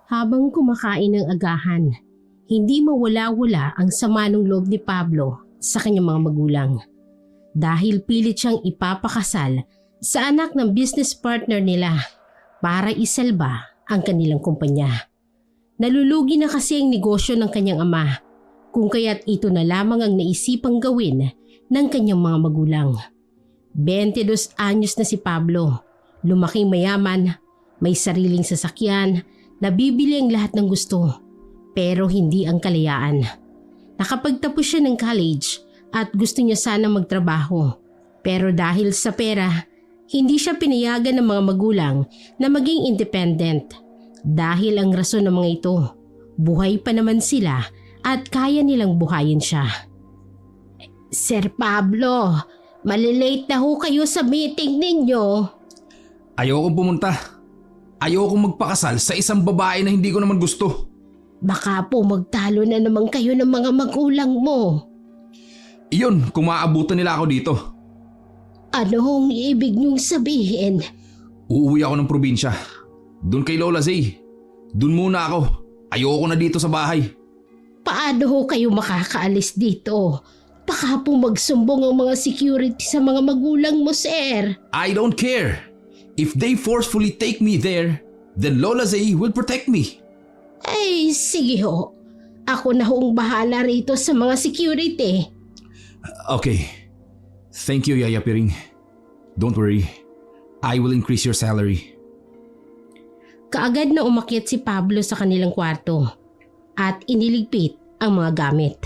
Habang kumakain ng agahan, hindi mawala-wala ang sama ng loob ni Pablo sa kanyang mga magulang. Dahil pilit siyang ipapakasal sa anak ng business partner nila para isalba ang kanilang kumpanya. Nalulugi na kasi ang negosyo ng kanyang ama, kung kaya't ito na lamang ang naisipang gawin ng kanyang mga magulang. 22 anyos na si Pablo, lumaking mayaman, may sariling sasakyan, nabibili ang lahat ng gusto, pero hindi ang kalayaan. Nakapagtapos siya ng college at gusto niya sana magtrabaho, pero dahil sa pera, hindi siya pinayagan ng mga magulang na maging independent. Dahil ang rason ng mga ito, buhay pa naman sila at kaya nilang buhayin siya. Sir Pablo, malilate na ho kayo sa meeting ninyo. Ayokong pumunta. Ayokong magpakasal sa isang babae na hindi ko naman gusto. Baka po magtalo na naman kayo ng mga magulang mo. Iyon, kung maaabutan nila ako dito. Anong ibig niyong sabihin? Uuwi ako ng probinsya. Doon kay Lola Zay. Doon muna ako. Ayoko na dito sa bahay. Paano ho kayo makakaalis dito? Baka po magsumbong ang mga security sa mga magulang mo, sir. I don't care. If they forcefully take me there, then Lola Zay will protect me. Ay, sige ho. Ako na hoong bahala rito sa mga security. Okay. Thank you, Yaya Piring. Don't worry. I will increase your salary. Kaagad na umakyat si Pablo sa kanilang kwarto at iniligpit ang mga gamit.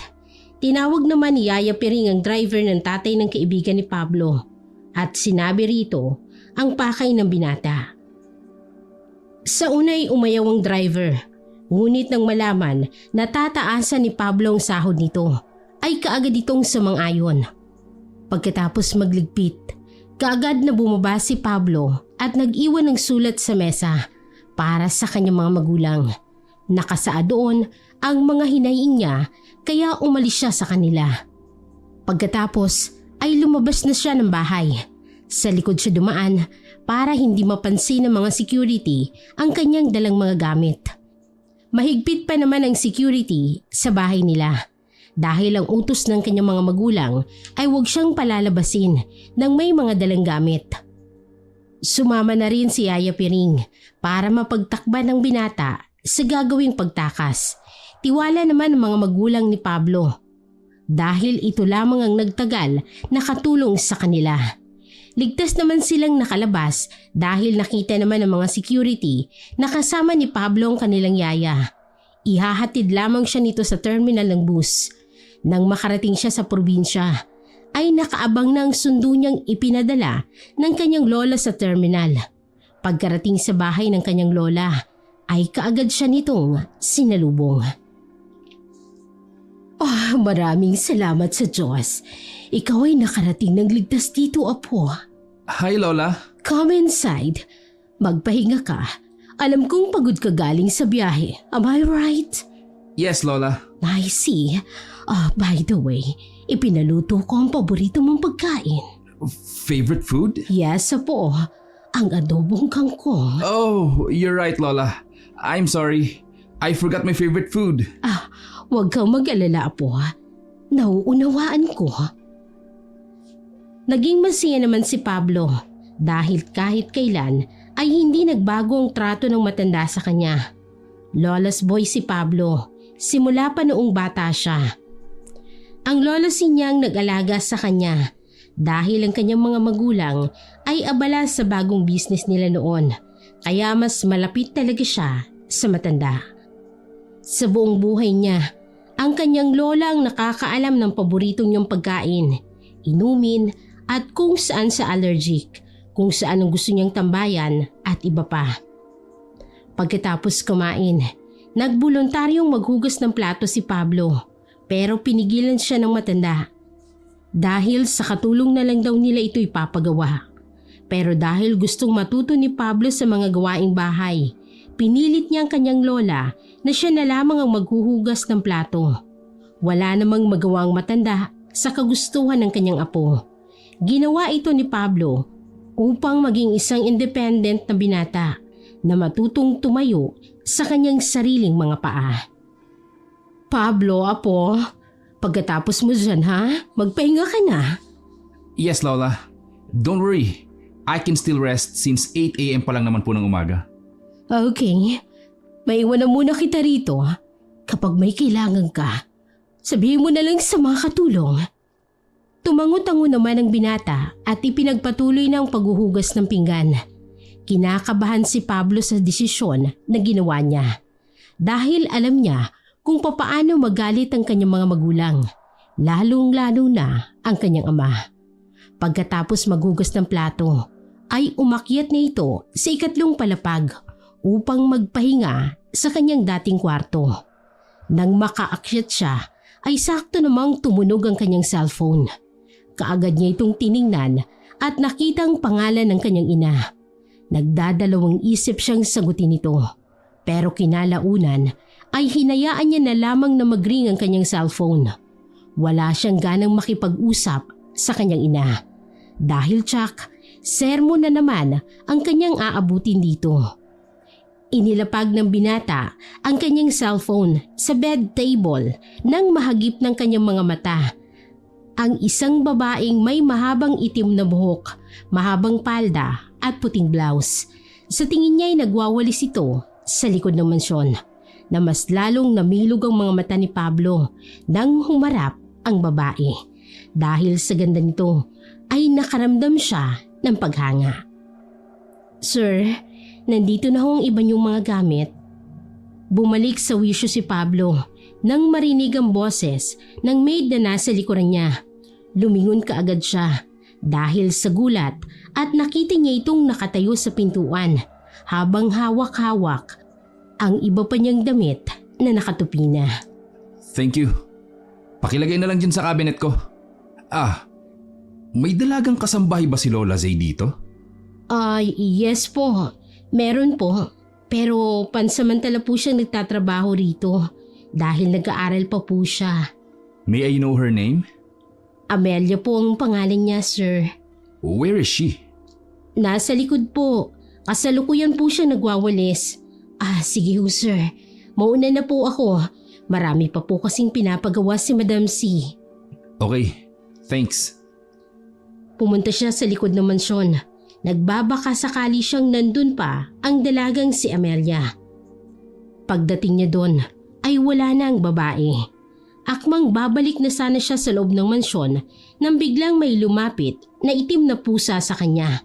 Tinawag naman ni Yaya Piring ang driver ng tatay ng kaibigan ni Pablo at sinabi rito ang pakay ng binata. Sa unay umayaw ang driver, ngunit nang malaman na tataasan ni Pablo ang sahod nito, ay kaagad itong sumang-ayon. Pagkatapos magligpit, kaagad na bumaba si Pablo at nag-iwan ng sulat sa mesa para sa kanyang mga magulang. Nakasaad doon ang mga hinaing niya kaya umalis siya sa kanila. Pagkatapos ay lumabas na siya ng bahay. Sa likod siya dumaan para hindi mapansin ng mga security ang kanyang dalang mga gamit. Mahigpit pa naman ang security sa bahay nila dahil ang utos ng kanyang mga magulang ay huwag siyang palalabasin ng may mga dalang gamit. Sumama na rin si Yaya Piring para mapagtakban ng binata sa gagawing pagtakas. Tiwala naman ng mga magulang ni Pablo dahil ito lamang ang nagtagal na katulong sa kanila. Ligtas naman silang nakalabas dahil nakita naman ng mga security na kasama ni Pablo ang kanilang yaya. Ihahatid lamang siya nito sa terminal ng bus. Nang makarating siya sa probinsya, ay nakaabang na ang sundo niyang ipinadala ng kanyang lola sa terminal. Pagkarating sa bahay ng kanyang lola, ay kaagad siya nitong sinalubong. Maraming salamat sa Diyos. Ikaw ay nakarating ng ligtas dito, Apo. Hi, Lola. Come inside. Magpahinga ka. Alam kong pagod ka galing sa biyahe. Am I right? Yes, Lola. I see. By the way, ipinaluto ko ang paborito mong pagkain. Favorite food? Yes, Apo. Ang adobong kangkong. Oh, you're right, Lola. I'm sorry. I forgot my favorite food. Huwag kang mag-alala, Apo. Nauunawaan ko. Naging masaya naman si Pablo dahil kahit kailan ay hindi nagbago ang trato ng matanda sa kanya. Lola's boy si Pablo, simula pa noong bata siya. Ang lola niyang nag-alaga sa kanya dahil ang kanyang mga magulang ay abala sa bagong business nila noon, kaya mas malapit talaga siya sa matanda. Sa buong buhay niya, ang kanyang lola ang nakakaalam ng paboritong niyang pagkain, inumin at kung saan sa allergic, kung saan ang gusto niyang tambayan at iba pa. Pagkatapos kumain, nagboluntaryong maghugas ng plato si Pablo pero pinigilan siya ng matanda. Dahil sa katulong na lang daw nila ito ipapagawa. Pero dahil gustong matuto ni Pablo sa mga gawaing bahay, pinilit niya ang kanyang lola na siya na lamang ang maghuhugas ng plato. Wala namang magawang matanda sa kagustuhan ng kanyang apo. Ginawa ito ni Pablo upang maging isang independent na binata na matutong tumayo sa kanyang sariling mga paa. Pablo, apo, pagkatapos mo dyan ha, magpahinga ka na. Yes, Lola. Don't worry. I can still rest since 8 a.m. pa lang naman po ng umaga. Okay, maiwan na muna kita rito. Kapag may kailangan ka, sabihin mo na lang sa mga katulong. Tumango-tango naman ang binata at ipinagpatuloy na ang paghuhugas ng pinggan. Kinakabahan si Pablo sa desisyon na ginawa niya. Dahil alam niya kung papaano magalit ang kanyang mga magulang, lalong-lalo na ang kanyang ama. Pagkatapos maghugas ng plato, ay umakyat na ito sa ikatlong palapag upang magpahinga sa kanyang dating kwarto. Nang makaakyat siya, ay sakto namang tumunog ang kanyang cellphone. Kaagad niya itong tiningnan at nakitang pangalan ng kanyang ina. Nagdadalawang isip siyang sagutin ito. Pero kinalaunan ay hinayaan niya na lamang na mag-ring ang kanyang cellphone. Wala siyang ganang makipag-usap sa kanyang ina. Dahil tsak, sermon na naman ang kanyang aabutin dito. Inilapag ng binata ang kanyang cellphone sa bed table nang mahagip ng kanyang mga mata. Ang isang babaeng may mahabang itim na buhok, mahabang palda at puting blouse. Sa tingin niya ay nagwawalis ito sa likod ng mansyon na mas lalong namilog ang mga mata ni Pablo nang humarap ang babae. Dahil sa ganda nito ay nakaramdam siya ng paghanga. Sir, nandito na ho ang iba niyong mga gamit. Bumalik sa wisyo si Pablo nang marinig ang boses ng maid na nasa likuran niya. Lumingon kaagad siya dahil sa gulat at nakita niya itong nakatayo sa pintuan habang hawak-hawak ang iba pa niyang damit na nakatupi na. Thank you. Pakilagay na lang dyan sa cabinet ko. May dalagang kasambahay ba si Lola Zay dito? Yes po. Meron po. Pero pansamantala po siyang nagtatrabaho rito dahil nag-aaral pa po siya. May I know her name? Amelia po ang pangalan niya, sir. Where is she? Nasa likod po. Kasalukuyan po siya nagwawalis. Sige ho, sir. Mauna na po ako. Marami pa po kasing pinapagawa si Madam C. Okay, thanks. Pumunta siya sa likod ng mansyon. Nagbabaka sakali siyang nandun pa ang dalagang si Amelia. Pagdating niya doon ay wala na ang babae. Akmang babalik na sana siya sa loob ng mansyon nang biglang may lumapit na itim na pusa sa kanya.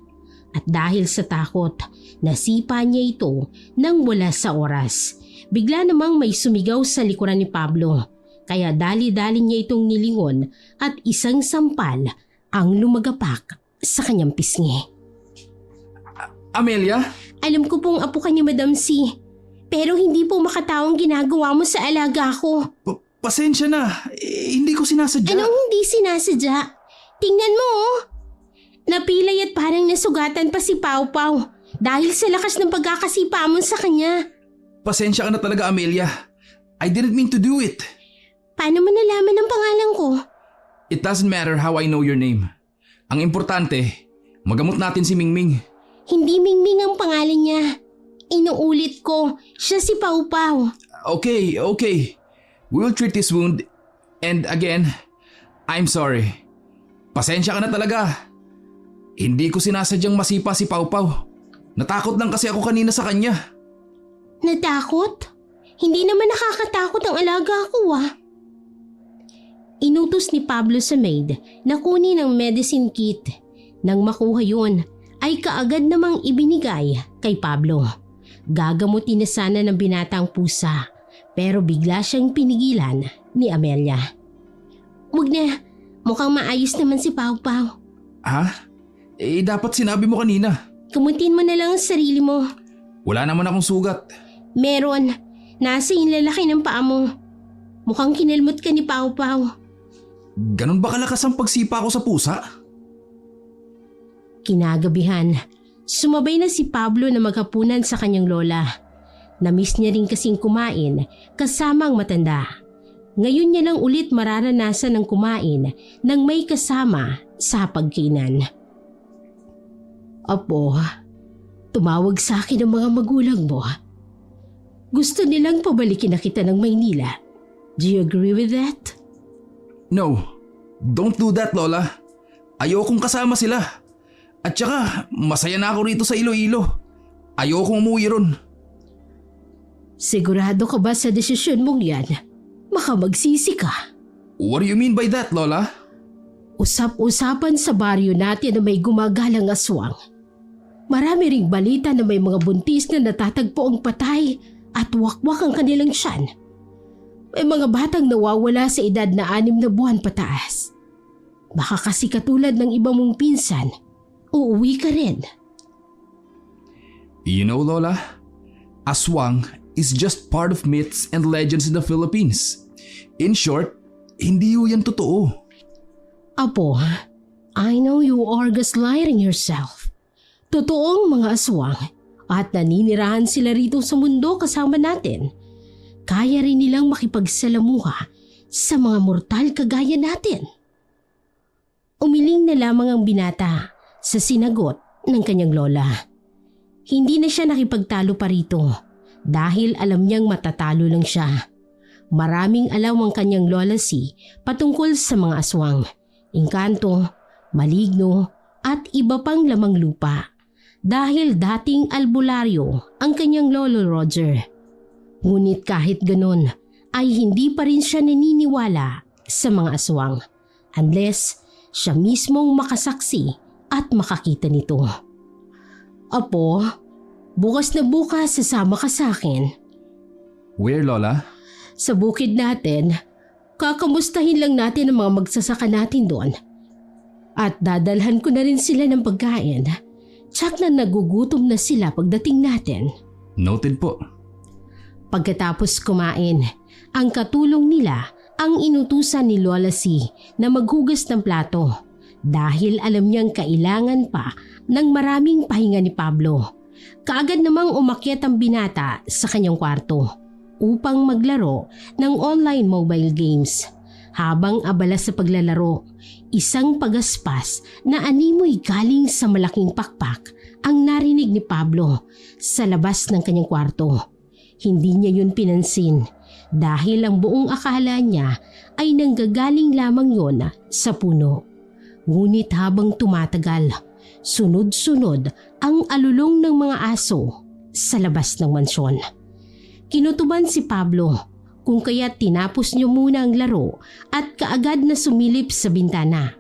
At dahil sa takot, nasipa niya ito nang wala sa oras. Bigla namang may sumigaw sa likuran ni Pablo. Kaya dali-dali niya itong nilingon at isang sampal ang lumagapak sa kanyang pisngi. Amelia? Alam ko pong apo ka ni Madam C. Pero hindi po makataong ginagawa mo sa alaga ko. Pasensya na. Hindi ko sinasadya. Anong hindi sinasadya? Tingnan mo oh. Napilay at parang nasugatan pa si Pau Pau dahil sa lakas ng pagkakasipa mo sa kanya. Pasensya ka na talaga, Amelia. I didn't mean to do it. Paano mo nalaman ang pangalan ko? It doesn't matter how I know your name. Ang importante, magamot natin si Mingming. Hindi Mingming ang pangalan niya. Inuulit ko, siya si Pau Pau. Okay. We will treat this wound. And again, I'm sorry. Pasensya ka na talaga. Hindi ko sinasadyang masipa si Pau Pau. Natakot lang kasi ako kanina sa kanya. Natakot? Hindi naman nakakatakot ang alaga ko Inutos ni Pablo sa maid na kunin ang medicine kit. Nang makuha yun, ay kaagad namang ibinigay kay Pablo. Gagamutin na sana ng binatang pusa, pero bigla siyang pinigilan ni Amelia. Wag na, mukhang maayos naman si Pau Pau. Dapat sinabi mo kanina. Kamutin mo na lang ang sarili mo. Wala naman akong sugat. Meron, nasa lalaki ng paa mo. Mukhang kinalmot ka ni Pau Pau. Ganon ba kalakas ang pagsipa ko sa pusa? Kinagabihan, sumabay na si Pablo na maghapunan sa kanyang lola. Namiss niya rin kasing kumain kasama ang matanda. Ngayon niya lang ulit mararanasan ng kumain ng may kasama sa pagkainan. Apo, Tumawag sa akin ang mga magulang mo. Gusto nilang pabalikin na kita ng Maynila. Do you agree with that? No, don't do that, Lola. Ayokong kasama sila. At saka, masaya na ako rito sa Iloilo. Ayokong umuwi ron. Sigurado ka ba sa desisyon mong yan? Baka magsisi ka. What do you mean by that, Lola? Usap-usapan sa baryo natin na may gumagalang aswang. Marami ring balita na may mga buntis na natatagpo ang patay at wakwak ang kanilang tiyan. May mga batang nawawala sa edad na 6 na buwan pataas. Baka kasi katulad ng iba mong pinsan, uuwi ka rin. You know, Lola, aswang is just part of myths and legends in the Philippines. In short, hindi yan totoo. Apo, I know you are gaslighting yourself. Totoong mga aswang at naninirahan sila rito sa mundo kasama natin. Kaya rin nilang makipagsalamuha sa mga mortal kagaya natin. Umiling na lamang ang binata sa sinagot ng kanyang lola. Hindi na siya nakipagtalo pa rito dahil alam niyang matatalo lang siya. Maraming alam ang kanyang lola patungkol sa mga aswang, engkanto, maligno at iba pang lamang lupa dahil dating albularyo ang kanyang lolo Roger. Ngunit kahit ganun ay hindi pa rin siya naniniwala sa mga aswang unless siya mismong makasaksi at makakita nito. Apo, bukas na bukas sasama ka sa akin. Where, Lola? Sa bukid natin, kakamustahin lang natin ang mga magsasaka natin doon. At dadalhan ko na rin sila ng pagkain. Tsak na nagugutom na sila pagdating natin. Noted po. Pagkatapos kumain, ang katulong nila ang inutusan ni Lola na maghugas ng plato dahil alam niyang kailangan pa ng maraming pahinga ni Pablo. Kaagad namang umakyat ang binata sa kanyang kwarto upang maglaro ng online mobile games. Habang abala sa paglalaro, isang pagaspas na animoy galing sa malaking pakpak ang narinig ni Pablo sa labas ng kanyang kwarto. Hindi niya yun pinansin dahil ang buong akala niya ay nanggagaling lamang yon sa puno. Ngunit habang tumatagal, sunod-sunod ang alulong ng mga aso sa labas ng mansyon. Kinutuban si Pablo kung kaya't tinapos niyo muna ang laro at kaagad na sumilip sa bintana.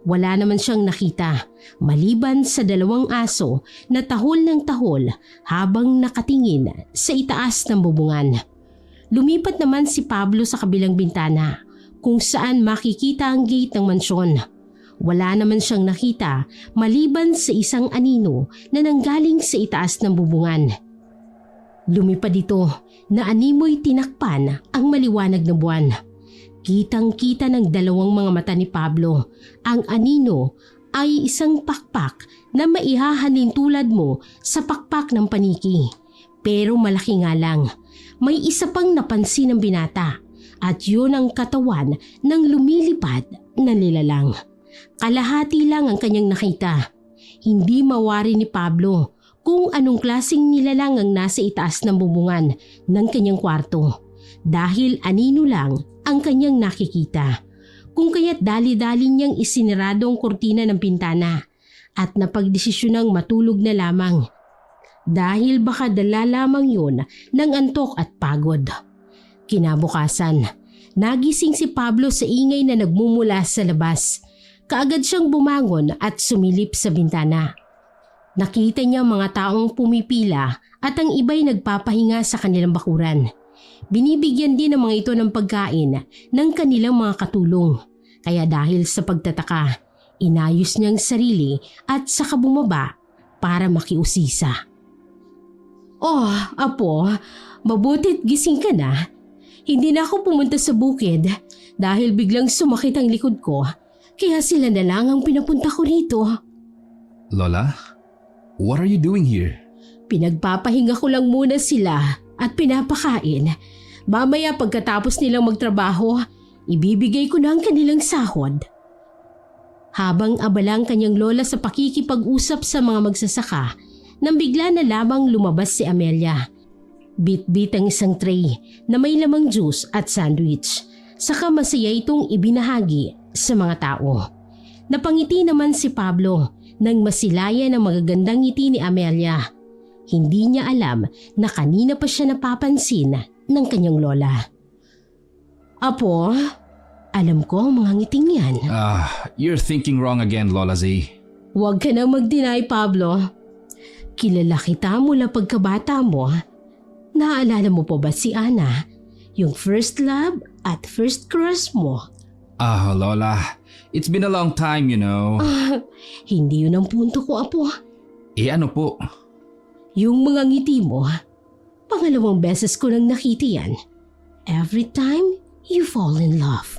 Wala naman siyang nakita maliban sa 2 aso na tahol ng tahol habang nakatingin sa itaas ng bubungan. Lumipat naman si Pablo sa kabilang bintana kung saan makikita ang gate ng mansyon. Wala naman siyang nakita maliban sa isang anino na nanggaling sa itaas ng bubungan. Lumipad ito na animoy tinakpan ang maliwanag na buwan. Kitang-kita ng 2 mga mata ni Pablo. Ang anino ay isang pakpak na maihahalin tulad mo sa pakpak ng paniki. Pero malaki nga lang. May isa pang napansin ng binata at yun ang katawan ng lumilipad na nilalang. Kalahati lang ang kanyang nakita. Hindi mawari ni Pablo kung anong klaseng nilalang ang nasa itaas ng bubungan ng kanyang kwarto dahil anino lang ang kanyang nakikita. Kung kaya't dali-dali niyang isinarado ang kurtina ng pintana at napagdesisyonang matulog na lamang dahil baka dala lamang yun ng antok at pagod. Kinabukasan, nagising si Pablo sa ingay na nagmumula sa labas. Kaagad siyang bumangon at sumilip sa bintana. Nakita niya mga taong pumipila at ang iba'y nagpapahinga sa kanilang bakuran. Binibigyan din ng mga ito ng pagkain ng kanilang mga katulong. Kaya dahil sa pagtataka, inayos niyang sarili at saka bumaba para makiusisa. Oh, Apo, mabuti't gising ka na. Hindi na ako pumunta sa bukid dahil biglang sumakit ang likod ko. Kaya sila na lang ang pinapunta ko rito. Lola, what are you doing here? Pinagpapahinga ko lang muna sila at pinapakain. Mamaya pagkatapos nilang magtrabaho, ibibigay ko na ang kanilang sahod. Habang abalang kanyang lola sa pakikipag-usap sa mga magsasaka, nang bigla na lamang lumabas si Amelia. Bit-bit ang isang tray na may lamang juice at sandwich. Saka masaya itong ibinahagi sa mga tao. Napangiti naman si Pablo nang masilayan ang magagandang ngiti ni Amelia. Hindi niya alam na kanina pa siya napapansin ng kanyang lola. Apo, alam ko ang mga ngiting yan. You're thinking wrong again, Lola Z. Huwag ka na mag-deny, Pablo. Kilala kita mula pagkabata mo. Naaalala mo pa ba si Ana? Yung first love at first crush mo? Lola, it's been a long time, you know. Hindi yun ang punto ko, Apo. Ano po? Yung mga ngiti mo, pangalawang beses ko nang nakita yan. Every time you fall in love.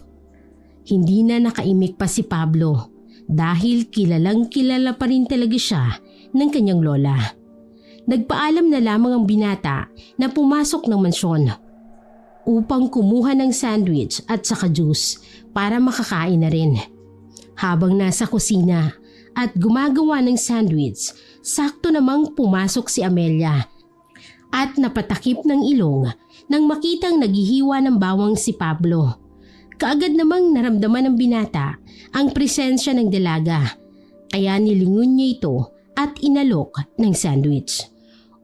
Hindi na nakaimik pa si Pablo dahil kilalang kilala pa rin talaga siya ng kanyang lola. Nagpaalam na lamang ang binata na pumasok ng mansyon upang kumuha ng sandwich at saka juice para makakain na rin. Habang nasa kusina at gumagawa ng sandwich, sakto namang pumasok si Amelia at napatakip ng ilong nang makitang naghihiwa ng bawang si Pablo. Kaagad namang naramdaman ng binata ang presensya ng dalaga, kaya nilingon niya ito at inalok ng sandwich.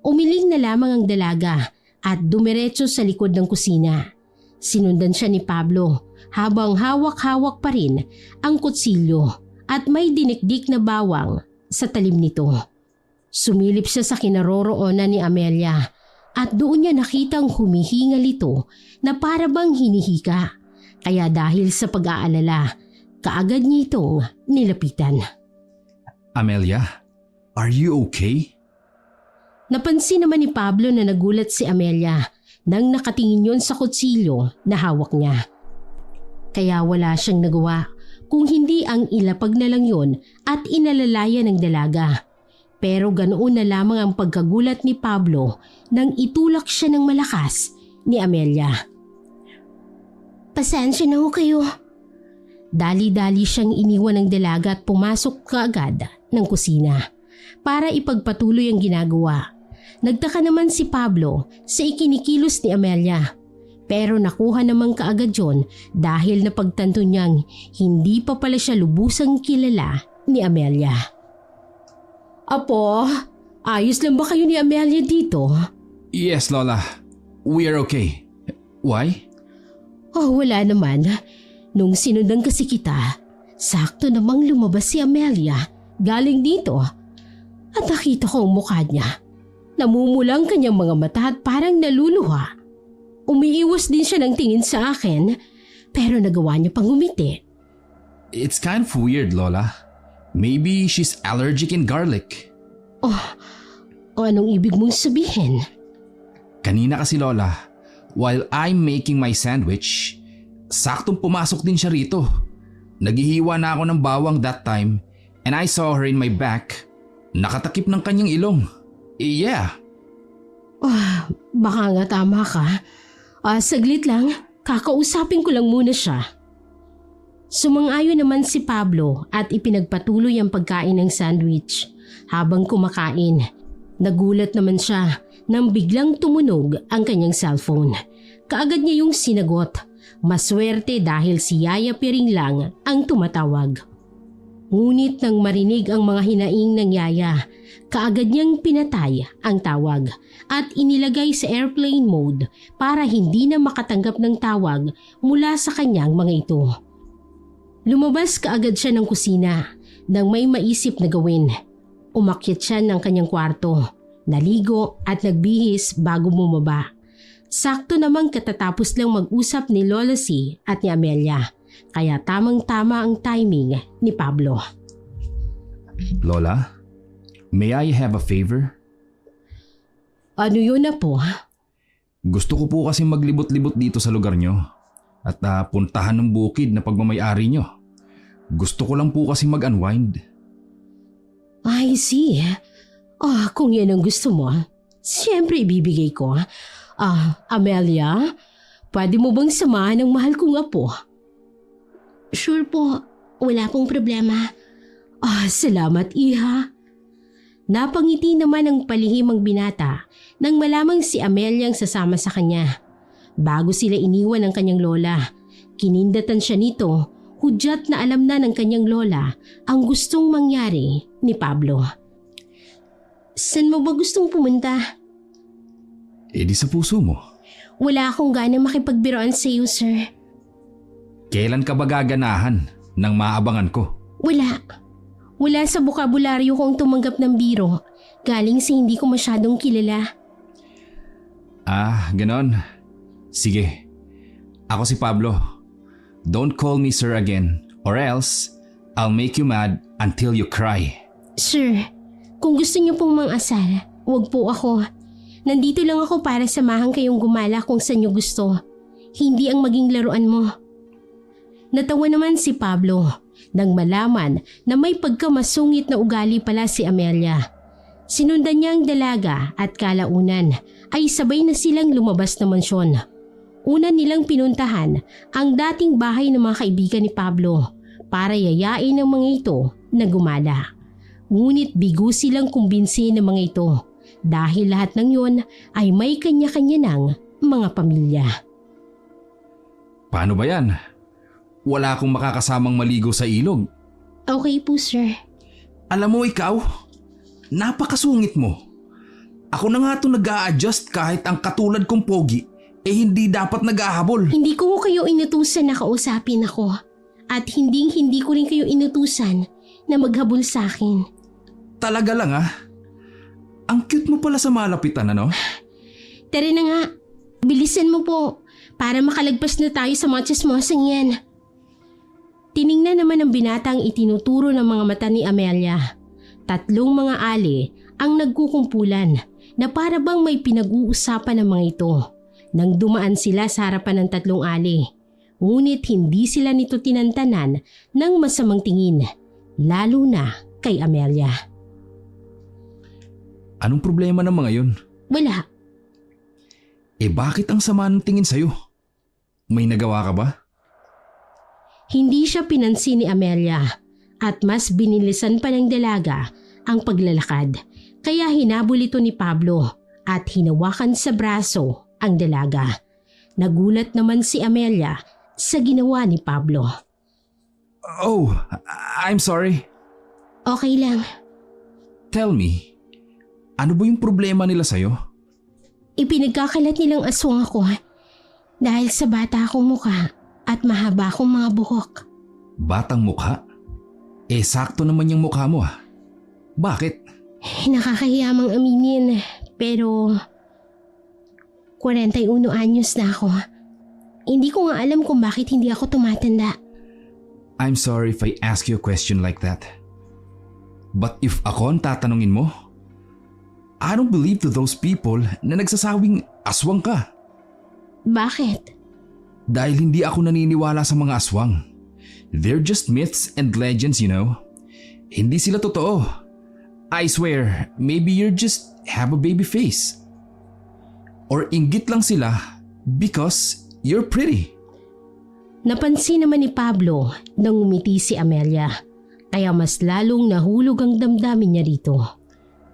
Umiling na lamang ang dalaga at dumiretso sa likod ng kusina. Sinundan siya ni Pablo habang hawak-hawak pa rin ang kutsilyo at may dinikdik na bawang sa talim nito. Sumilip siya sa kinaroroonan ni Amelia at doon niya nakitang humihingal ito na para bang hinihika. Kaya dahil sa pag-aalala, kaagad niya itong nilapitan. Amelia, are you okay? Napansin naman ni Pablo na nagulat si Amelia nang nakatingin yon sa kutsilyo na hawak niya. Kaya wala siyang nagawa kung hindi ang ilapag na lang yon at inalalaya ng dalaga. Pero ganoon na lamang ang pagkagulat ni Pablo nang itulak siya ng malakas ni Amelia. Pasensya na ho kayo. Dali-dali siyang iniwan ng dalaga at pumasok kaagad ng kusina para ipagpatuloy ang ginagawa. Nagtaka naman si Pablo sa ikinikilos ni Amelia. Pero nakuha naman kaagad yon dahil napagtanto niyang hindi pa pala siya lubusang kilala ni Amelia. Apo, ayos lang ba kayo ni Amelia dito? Yes, Lola. We are okay. Why? Wala naman. Nung sinundan kasi kita, sakto namang lumabas si Amelia galing dito. At nakita ko ang mukha niya. Namumulang kanyang mga mata at parang naluluha. Umiiwas din siya ng tingin sa akin, pero nagawa niya pang umiti. It's kind of weird, Lola. Maybe she's allergic in garlic. Anong ibig mong sabihin? Kanina kasi, Lola, while I'm making my sandwich, saktong pumasok din siya rito. Naghihiwa na ako ng bawang that time and I saw her in my back. Nakatakip ng kanyang ilong. Yeah. Baka nga tama ka. Saglit lang, kakausapin ko lang muna siya. Sumang-ayon naman si Pablo at ipinagpatuloy ang pagkain ng sandwich. Habang kumakain, nagulat naman siya nang biglang tumunog ang kanyang cellphone. Kaagad niya yung sinagot. Maswerte dahil si Yaya Piring lang ang tumatawag. Ngunit nang marinig ang mga hinaing ng Yaya, kaagad niyang pinatay ang tawag at inilagay sa airplane mode para hindi na makatanggap ng tawag mula sa kanyang mga ito. Lumabas kaagad siya ng kusina nang may maisip na gawin. Umakyat siya ng kanyang kwarto, naligo at nagbihis bago bumaba. Sakto namang katatapos lang mag-usap ni Lola C at ni Amelia, kaya tamang-tama ang timing ni Pablo. Lola, may I have a favor? Ano yun na po? Gusto ko po kasi maglibot-libot dito sa lugar nyo at puntahan ng bukid na pagmamayari nyo. Gusto ko lang po kasi mag-unwind. I see. Kung yan ang gusto mo, siyempre ibibigay ko. Amelia, pwede mo bang samahan ng mahal kong apo? Sure po, wala pong problema. Salamat, iha. Napangiti naman ang palihimang binata nang malamang si Amelia ang sasama sa kanya. Bago sila iniwan ng kanyang lola, kinindatan siya nito, hudyat na alam na ng kanyang lola ang gustong mangyari ni Pablo. Saan mo ba gustong pumunta? Eh di sa puso mo. Wala akong gana makipagbiroan sa iyo, sir. Kailan ka ba gaganahan ng maabangan ko? Wala. Wala sa bokabularyo kong tumanggap ng biro. Galing sa hindi ko masyadong kilala. Ah, ganon. Sige. Ako si Pablo. Don't call me sir again or else I'll make you mad until you cry. Sir, kung gusto niyo pong mang-asal, wag po ako. Nandito lang ako para samahan kayong gumala kung saan niyo gusto. Hindi ang maging laruan mo. Natawa naman si Pablo nang malaman na may pagkamasungit na ugali pala si Amelia. Sinundan niya ang dalaga at kalaunan ay sabay na silang lumabas ng mansyon. Una nilang pinuntahan ang dating bahay ng mga kaibigan ni Pablo para yayain ang mga ito na gumala. Ngunit bigo silang kumbinsin ng mga ito dahil lahat ng yon ay may kanya-kanya ng mga pamilya. Paano ba yan? Wala akong makakasamang maligo sa ilog. Okay po, sir. Alam mo ikaw, napakasungit mo. Ako na nga ito nag-a-adjust kahit ang katulad kong pogi hindi dapat nag-ahabol. Hindi ko kayo inutusan na kausapin ako at hindi ko rin kayo inutusan na maghabol sa akin. Talaga lang ah. Ang cute mo pala sa malapitan, ano? Tara na nga, bilisan mo po para makalagpas na tayo sa mga tsismosang yan. Tiningnan naman ng binatang itinuturo ng mga mata ni Amelia. 3 mga ali ang nagkukumpulan na para bang may pinag-uusapan ng mga ito. Nang dumaan sila sa harapan ng 3 ali. Ngunit hindi sila nito tinantanan ng masamang tingin, lalo na kay Amelia. Anong problema ng mga yun? Wala. Bakit ang sama ng tingin sa'yo? May nagawa ka ba? Hindi siya pinansin ni Amelia at mas binilisan pa ng dalaga ang paglalakad. Kaya hinabol ito ni Pablo at hinawakan sa braso ang dalaga. Nagulat naman si Amelia sa ginawa ni Pablo. Oh, I'm sorry. Okay lang. Tell me, ano ba yung problema nila sa'yo? Ipinagkakalat nilang aswang ako dahil sa bata akong mukha at mahaba akong mga buhok. Batang mukha? Sakto naman yung mukha mo ah. Bakit? Nakakahiya mang aminin pero 41 anyos na ako. Hindi ko nga alam kung bakit hindi ako tumatanda. I'm sorry if I ask you a question like that. But if ako ang tatanungin mo, I don't believe to those people na nagsasawing aswang ka. Bakit? Dahil hindi ako naniniwala sa mga aswang. They're just myths and legends, you know. Hindi sila totoo. I swear, maybe you just have a baby face. Or inggit lang sila because you're pretty. Napansin naman ni Pablo nang umiti si Amelia. Kaya mas lalong nahulog ang damdamin niya rito.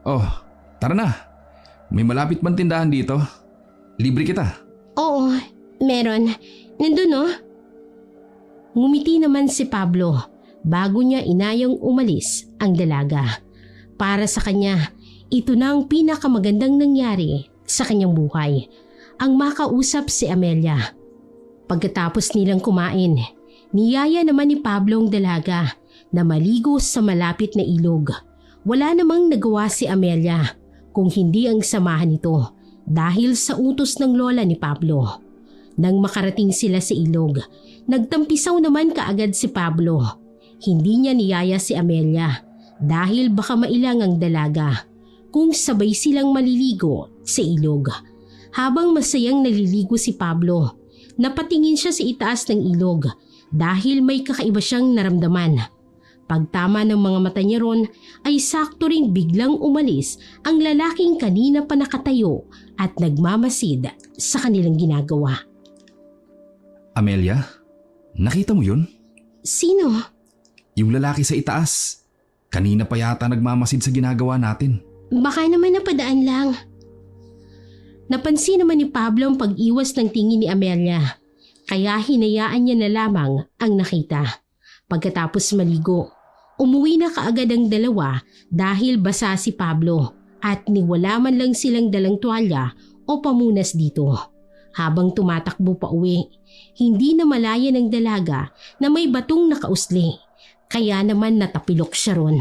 Oh, tara na. May malapit bang tindahan dito? Libre kita. Oo, meron. Nandun oh. Ngumiti naman si Pablo bago niya inayang umalis ang dalaga. Para sa kanya, ito na ang pinakamagandang nangyari sa kanyang buhay. Ang makausap si Amelia. Pagkatapos nilang kumain, niyaya naman ni Pablo ang dalaga na maligo sa malapit na ilog. Wala namang nagawa si Amelia kung hindi ang samahan nito dahil sa utos ng lola ni Pablo. Nang makarating sila sa ilog, nagtampisaw naman kaagad si Pablo. Hindi niya niyaya si Amelia dahil baka mailang ang dalaga kung sabay silang maliligo sa ilog. Habang masayang naliligo si Pablo, napatingin siya sa itaas ng ilog dahil may kakaiba siyang naramdaman. Pagtama ng mga mata niya ron ay sakto ring biglang umalis ang lalaking kanina pa nakatayo at nagmamasid sa kanilang ginagawa. Amelia, nakita mo yun? Sino? Yung lalaki sa itaas. Kanina pa yata nagmamasid sa ginagawa natin. Baka naman napadaan lang. Napansin naman ni Pablo ang pag-iwas ng tingin ni Amelia. Kaya hinayaan niya na lamang ang nakita. Pagkatapos maligo, umuwi na kaagad ang dalawa dahil basa si Pablo at niwala man lang silang dalang tuwalya o pamunas dito. Habang tumatakbo pa uwi, hindi na malaya ng dalaga na may batong nakausli. Kaya naman natapilok siya ron.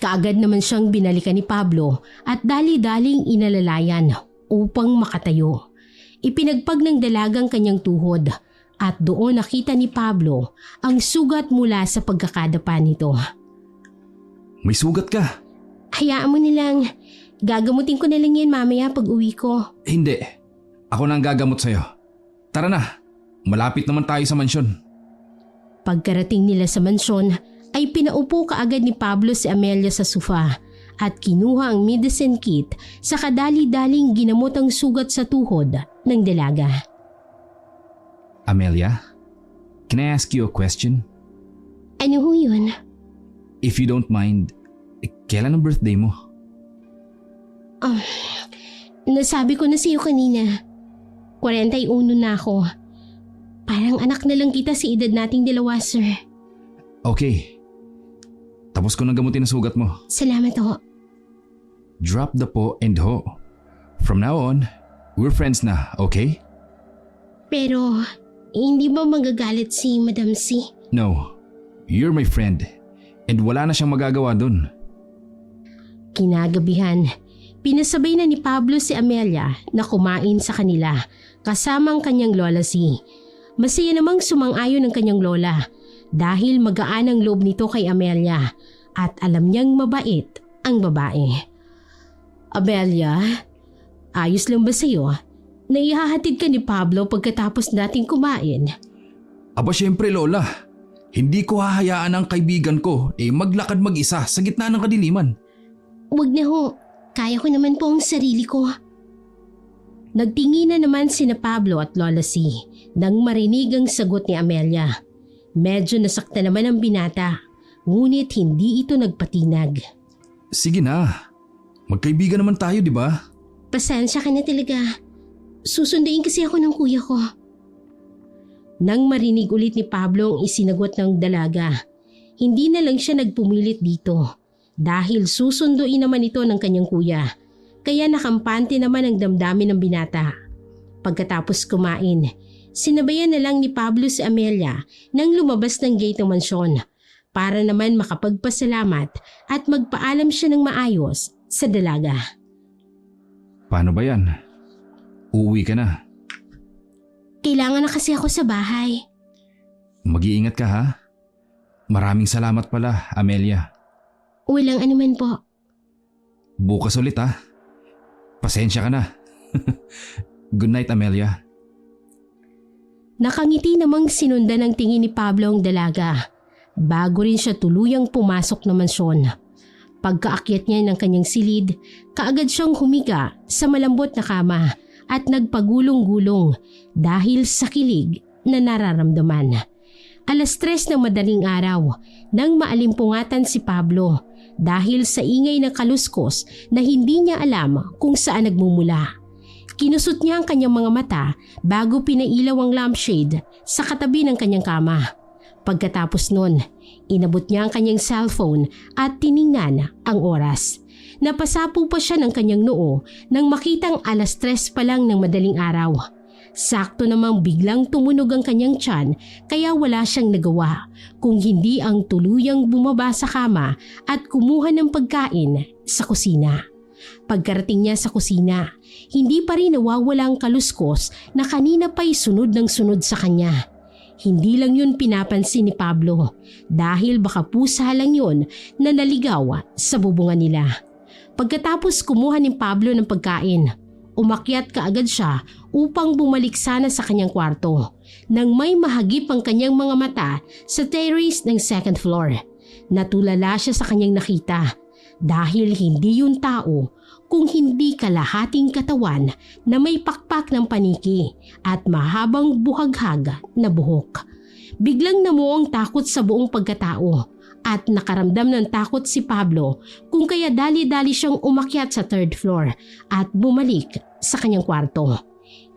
Kaagad naman siyang binalikan ni Pablo at dali-daling inalalayan upang makatayo. Ipinagpag ng dalagang kanyang tuhod at doon nakita ni Pablo ang sugat mula sa pagkakadapa nito. May sugat ka? Hayaan mo nilang, gagamutin ko na lang yan mamaya pag uwi ko. Hindi. Ako na ang gagamot sa'yo. Tara na, malapit naman tayo sa mansyon. Pagkarating nila sa mansyon ay pinaupo kaagad ni Pablo si Amelia sa sofa at kinuha ang medicine kit sa kadali-daling ginamot ang sugat sa tuhod ng dalaga. Amelia, can I ask you a question? Ano ho yun? If you don't mind, kailan ang birthday mo? Nasabi ko na sa iyo kanina. 41 na ako. Parang anak na lang kita sa edad nating dalawa, sir. Okay. Tapos ko nang gamutin ang sugat mo. Salamat ho. Drop the po and ho. From now on, we're friends na, okay? Pero, hindi ba magagalit si Madam C? No, you're my friend. And wala na siyang magagawa dun. Kinagabihan, pinasabay na ni Pablo si Amelia na kumain sa kanila kasama ang kanyang lola si. Masaya namang sumang-ayon ang kanyang lola dahil magaan ang loob nito kay Amelia at alam niyang mabait ang babae. Amelia, ayos lang ba sa'yo na ihahatid ka ni Pablo pagkatapos nating kumain? Aba syempre Lola, hindi ko hahayaan ang kaibigan ko maglakad mag-isa sa gitna ng kadiliman. Huwag na ho, kaya ko naman po ang sarili ko. Nagtingin na naman sina Pablo at Lola C nang marinig ang sagot ni Amelia. Medyo nasakta naman ang binata, ngunit hindi ito nagpatinag. Sige na, magkaibigan naman tayo di ba? Pasensya ka na talaga. Susunduin kasi ako ng kuya ko. Nang marinig ulit ni Pablo ang isinagot ng dalaga, hindi na lang siya nagpumilit dito dahil susunduin naman ito ng kanyang kuya. Kaya nakampante naman ang damdamin ng binata. Pagkatapos kumain, sinabayan na lang ni Pablo si Amelia nang lumabas ng gate ng mansyon para naman makapagpasalamat at magpaalam siya ng maayos sa dalaga. Paano ba yan? Uuwi ka na. Kailangan na kasi ako sa bahay. Mag-iingat ka ha? Maraming salamat pala, Amelia. Walang anuman po. Bukas ulit ha? Pasensya ka na. Good night, Amelia. Nakangiti namang sinundan ng tingin ni Pablo ang dalaga bago rin siya tuluyang pumasok ng mansyon. Pagkaakyat niya ng kanyang silid, kaagad siyang humiga sa malambot na kama at nagpagulong-gulong dahil sa kilig na nararamdaman. 3:00 ng madaling araw nang maalimpungatan si Pablo dahil sa ingay ng kaluskos na hindi niya alam kung saan nagmumula. Kinusot niya ang kanyang mga mata bago pinailaw ang lampshade sa katabi ng kanyang kama. Pagkatapos nun, inabot niya ang kanyang cellphone at tiningnan ang oras. Napasapo pa siya ng kanyang noo nang makitang 3:00 pa lang ng madaling araw. Sakto namang biglang tumunog ang kanyang tiyan kaya wala siyang nagawa kung hindi ang tuluyang bumaba sa kama at kumuha ng pagkain sa kusina. Pagkarating niya sa kusina, hindi pa rin nawawala ang kaluskos na kanina pa'y sunod ng sunod sa kanya. Hindi lang yun pinapansin ni Pablo dahil baka pusa lang yun na naligaw sa bubungan nila. Pagkatapos kumuha ni Pablo ng pagkain, umakyat kaagad siya upang bumalik sana sa kanyang kwarto nang may mahagip ang kanyang mga mata sa terrace ng 2nd floor. Natulala siya sa kanyang nakita dahil hindi yun tao kung hindi kalahating katawan na may pakpak ng paniki at mahabang buhaghag na buhok. Biglang namuo ang takot sa buong pagkatao At nakaramdam ng takot si Pablo kung kaya dali-dali siyang umakyat sa third floor at bumalik sa kanyang kwarto.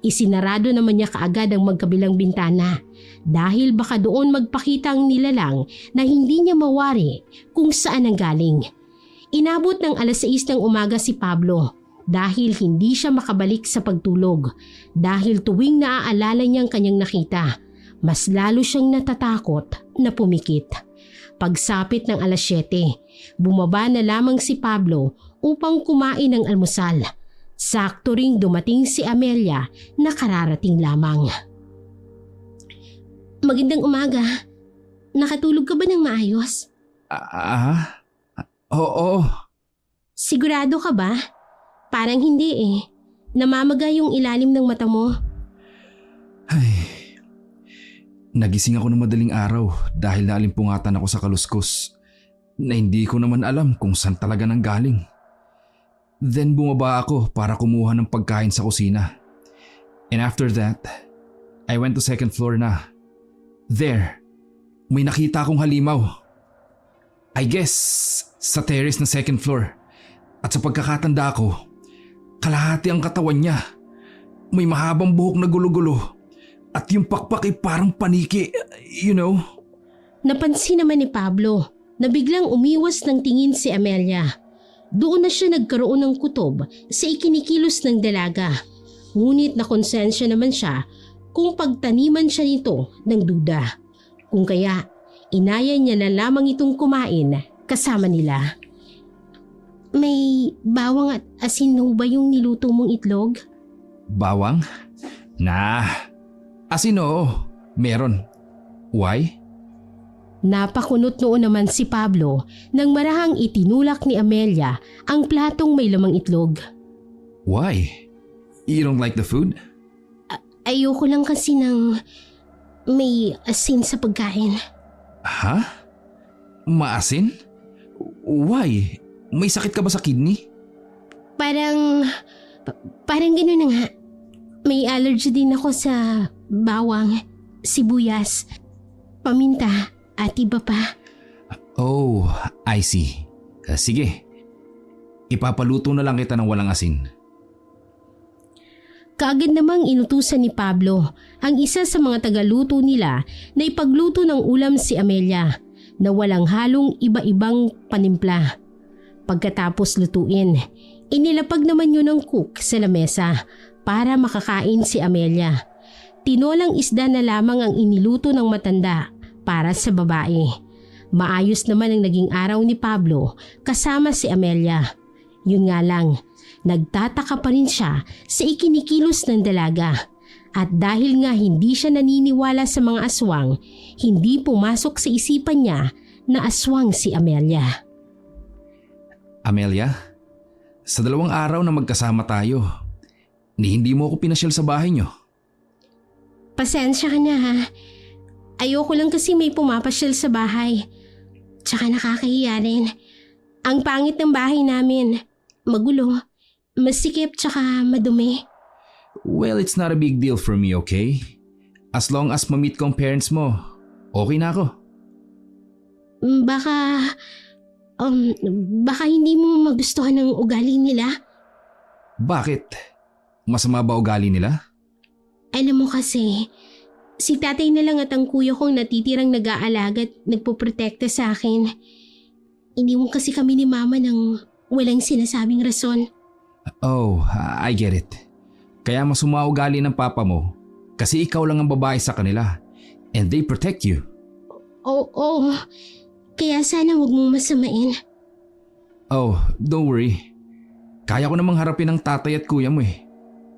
Isinarado naman niya kaagad ang magkabilang bintana dahil baka doon magpakita ang nilalang na hindi niya mawari kung saan ang galing. Inabot ng 6:00 ng umaga si Pablo dahil hindi siya makabalik sa pagtulog dahil tuwing naaalala niyang kanyang nakita, mas lalo siyang natatakot na pumikit. Pagsapit ng 7:00, bumaba na lamang si Pablo upang kumain ng almusal. Sakto ring dumating si Amelia na kararating lamang. Magandang umaga. Nakatulog ka ba ng maayos? Oo. Sigurado ka ba? Parang hindi eh. Namamaga yung ilalim ng mata mo. Ay, nagising ako ng madaling araw dahil naalimpungatan ako sa kaluskos na hindi ko naman alam kung saan talaga nanggaling. Then bumaba ako para kumuha ng pagkain sa kusina. And after that, I went to second floor na. There, may nakita akong halimaw. I guess sa terrace na second floor. At sa pagkakatanda ko, kalahati ang katawan niya. May mahabang buhok na gulo-gulo. At yung pakpak ay parang paniki, you know? Napansin naman ni Pablo na biglang umiwas ng tingin si Amelia. Doon na siya nagkaroon ng kutob sa ikinikilos ng dalaga. Ngunit nakonsensya naman siya kung pagtaniman siya nito ng duda. Kung kaya, inaya niya na lamang itong kumain kasama nila. May bawang at asin ba yung niluto mong itlog? Bawang? Asin oo, meron. Why? Napakunot noon naman si Pablo nang marahang itinulak ni Amelia ang platong may lamang itlog. Why? You don't like the food? Ayoko lang kasi ng may asin sa pagkain. Ha? Maasin? Why? May sakit ka ba sa kidney? Parang gano'n na nga. May allergy din ako sa bawang, sibuyas, paminta at iba pa. Oh, I see. Sige. Ipapaluto na lang kita ng walang asin. Kaagad namang inutusan ni Pablo ang isa sa mga tagaluto nila na ipagluto ng ulam si Amelia na walang halong iba-ibang panimpla. Pagkatapos lutuin, inilapag naman yun ng cook sa lamesa para makakain si Amelia. Tinolang isda na lamang ang iniluto ng matanda para sa babae. Maayos naman ang naging araw ni Pablo kasama si Amelia. Yun nga lang, nagtataka pa rin siya sa ikinikilos ng dalaga. At dahil nga hindi siya naniniwala sa mga aswang, hindi pumasok sa isipan niya na aswang si Amelia. Amelia, sa 2 araw na magkasama tayo, hindi mo ako pinasyal sa bahay niyo. Pasensya ka na ha. Ayoko lang kasi may pumapasyal sa bahay. Tsaka nakakahiya rin. Ang pangit ng bahay namin. Magulo, masikip tsaka madumi. Well, it's not a big deal for me, okay? As long as ma-meet ko ang parents mo, okay na ako. Baka hindi mo magustuhan ng ugali nila. Bakit? Masama ba ugali nila? Alam mo kasi, si tatay na lang at ang kuya kong natitirang nag-aalaga at nagpoprotekta sa akin. Iniwan kasi kami ni mama ng walang sinasabing rason. Oh, I get it. Kaya masama ugali ng papa mo kasi ikaw lang ang babae sa kanila and they protect you. Oo. Kaya sana huwag mong masamain. Oh, don't worry. Kaya ko namang harapin ang tatay at kuya mo eh.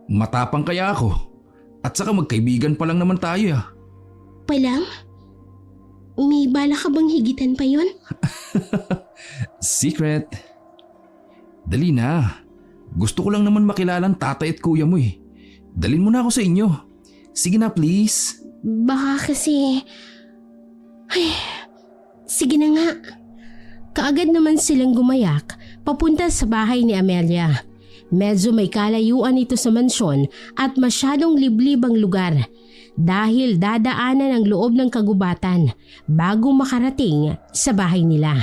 Matapang kaya ako. At saka magkaibigan pa lang naman tayo ah. Palang? May bala ka bang higitan pa yon? Secret. Dali na. Gusto ko lang naman makilala ang tatay at kuya mo eh. Dalhin mo na ako sa inyo. Sige na please. Baka kasi... Ay, sige na nga. Kaagad naman silang gumayak papunta sa bahay ni Amelia. Medyo may kalayuan ito sa mansyon at masyadong liblib ang lugar. dahil dadaanan ang loob ng kagubatan bago makarating sa bahay nila.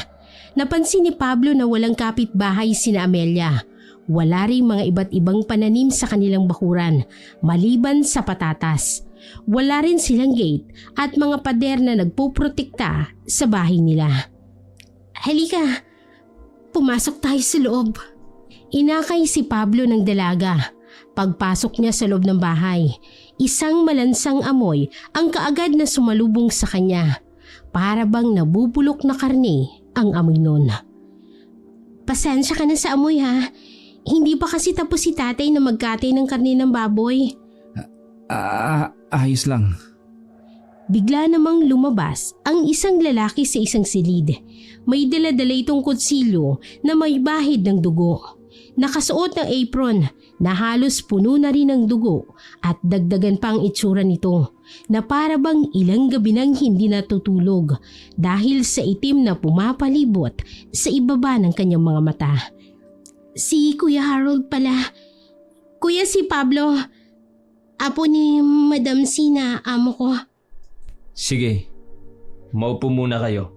Napansin ni Pablo na walang kapitbahay sina Amelia. Wala ring mga iba't ibang pananim sa kanilang bakuran maliban sa patatas. Wala rin silang gate at mga pader na nagpuprotekta sa bahay nila. Halika, pumasok tayo sa loob. Inakay si Pablo ng dalaga. Pagpasok niya sa loob ng bahay, isang malansang amoy ang kaagad na sumalubong sa kanya. Para bang nabubulok na karne ang amoy nun. Pasensya ka na sa amoy ha. Hindi pa kasi tapos si tatay na magkatay ng karne ng baboy. Ayos lang. Bigla namang lumabas ang isang lalaki sa isang silid. May dala-dala itong kutsilyo na may bahid ng dugo. Nakasuot ng apron na halos puno na rin ng dugo at dagdagan pa ang itsura nito na para bang ilang gabi nang hindi natutulog dahil sa itim na pumapalibot sa ibaba ng kanyang mga mata. Si Kuya Harold pala. Kuya, si Pablo. Apo ni Madam Sina, amo ko. Sige, maupo muna kayo.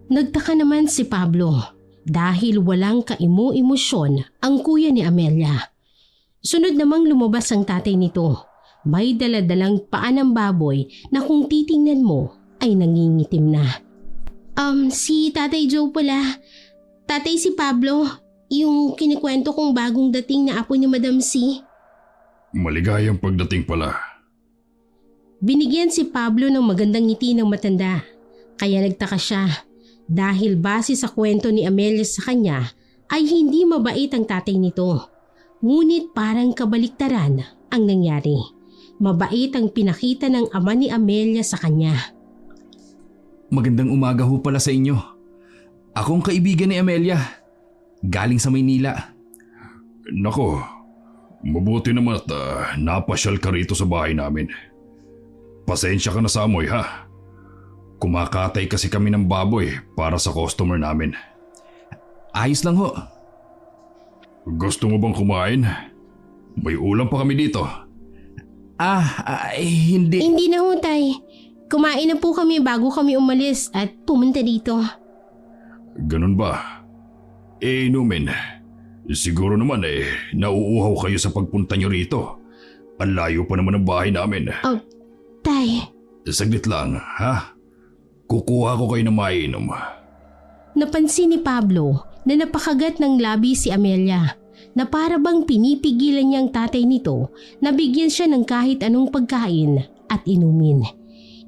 Nagtaka naman si Pablo dahil walang kaimu-emosyon ang kuya ni Amelia. Sunod namang lumabas ang tatay nito. May daladalang paa ng baboy na kung titingnan mo ay nangingitim na. Si Tatay Joe pala. Tatay, si Pablo, yung kinikwento kong bagong dating na apo ni Madam C. Maligayang pagdating pala. Binigyan si Pablo ng magandang ngiti ng matanda. Kaya nagtaka siya dahil base sa kwento ni Amelia sa kanya ay hindi mabait ang tatay nito. Ngunit parang kabaliktaran ang nangyari. Mabait ang pinakita ng ama ni Amelia sa kanya. Magandang umaga ho pala sa inyo. Akong kaibigan ni Amelia. Galing sa Maynila. Nako, mabuti naman at napasyal ka rito sa bahay namin. Pasensya ka na sa amoy ha. Kumakatay kasi kami ng baboy para sa customer namin. Ayos lang ho. Gusto mo bang kumain? May ulam pa kami dito. Hindi. Hindi na ho, tay. Kumain na po kami bago kami umalis at pumunta dito. Ganun ba? Inumin. Siguro naman nauuhaw kayo sa pagpunta nyo rito. Ang layo pa naman ang bahay namin. Tay. Saglit lang, ha? Kukuha ko kayo ng mainom. Napansin ni Pablo na napakagat ng labi si Amelia na para bang pinipigilan niya ang tatay nito na bigyan siya ng kahit anong pagkain at inumin.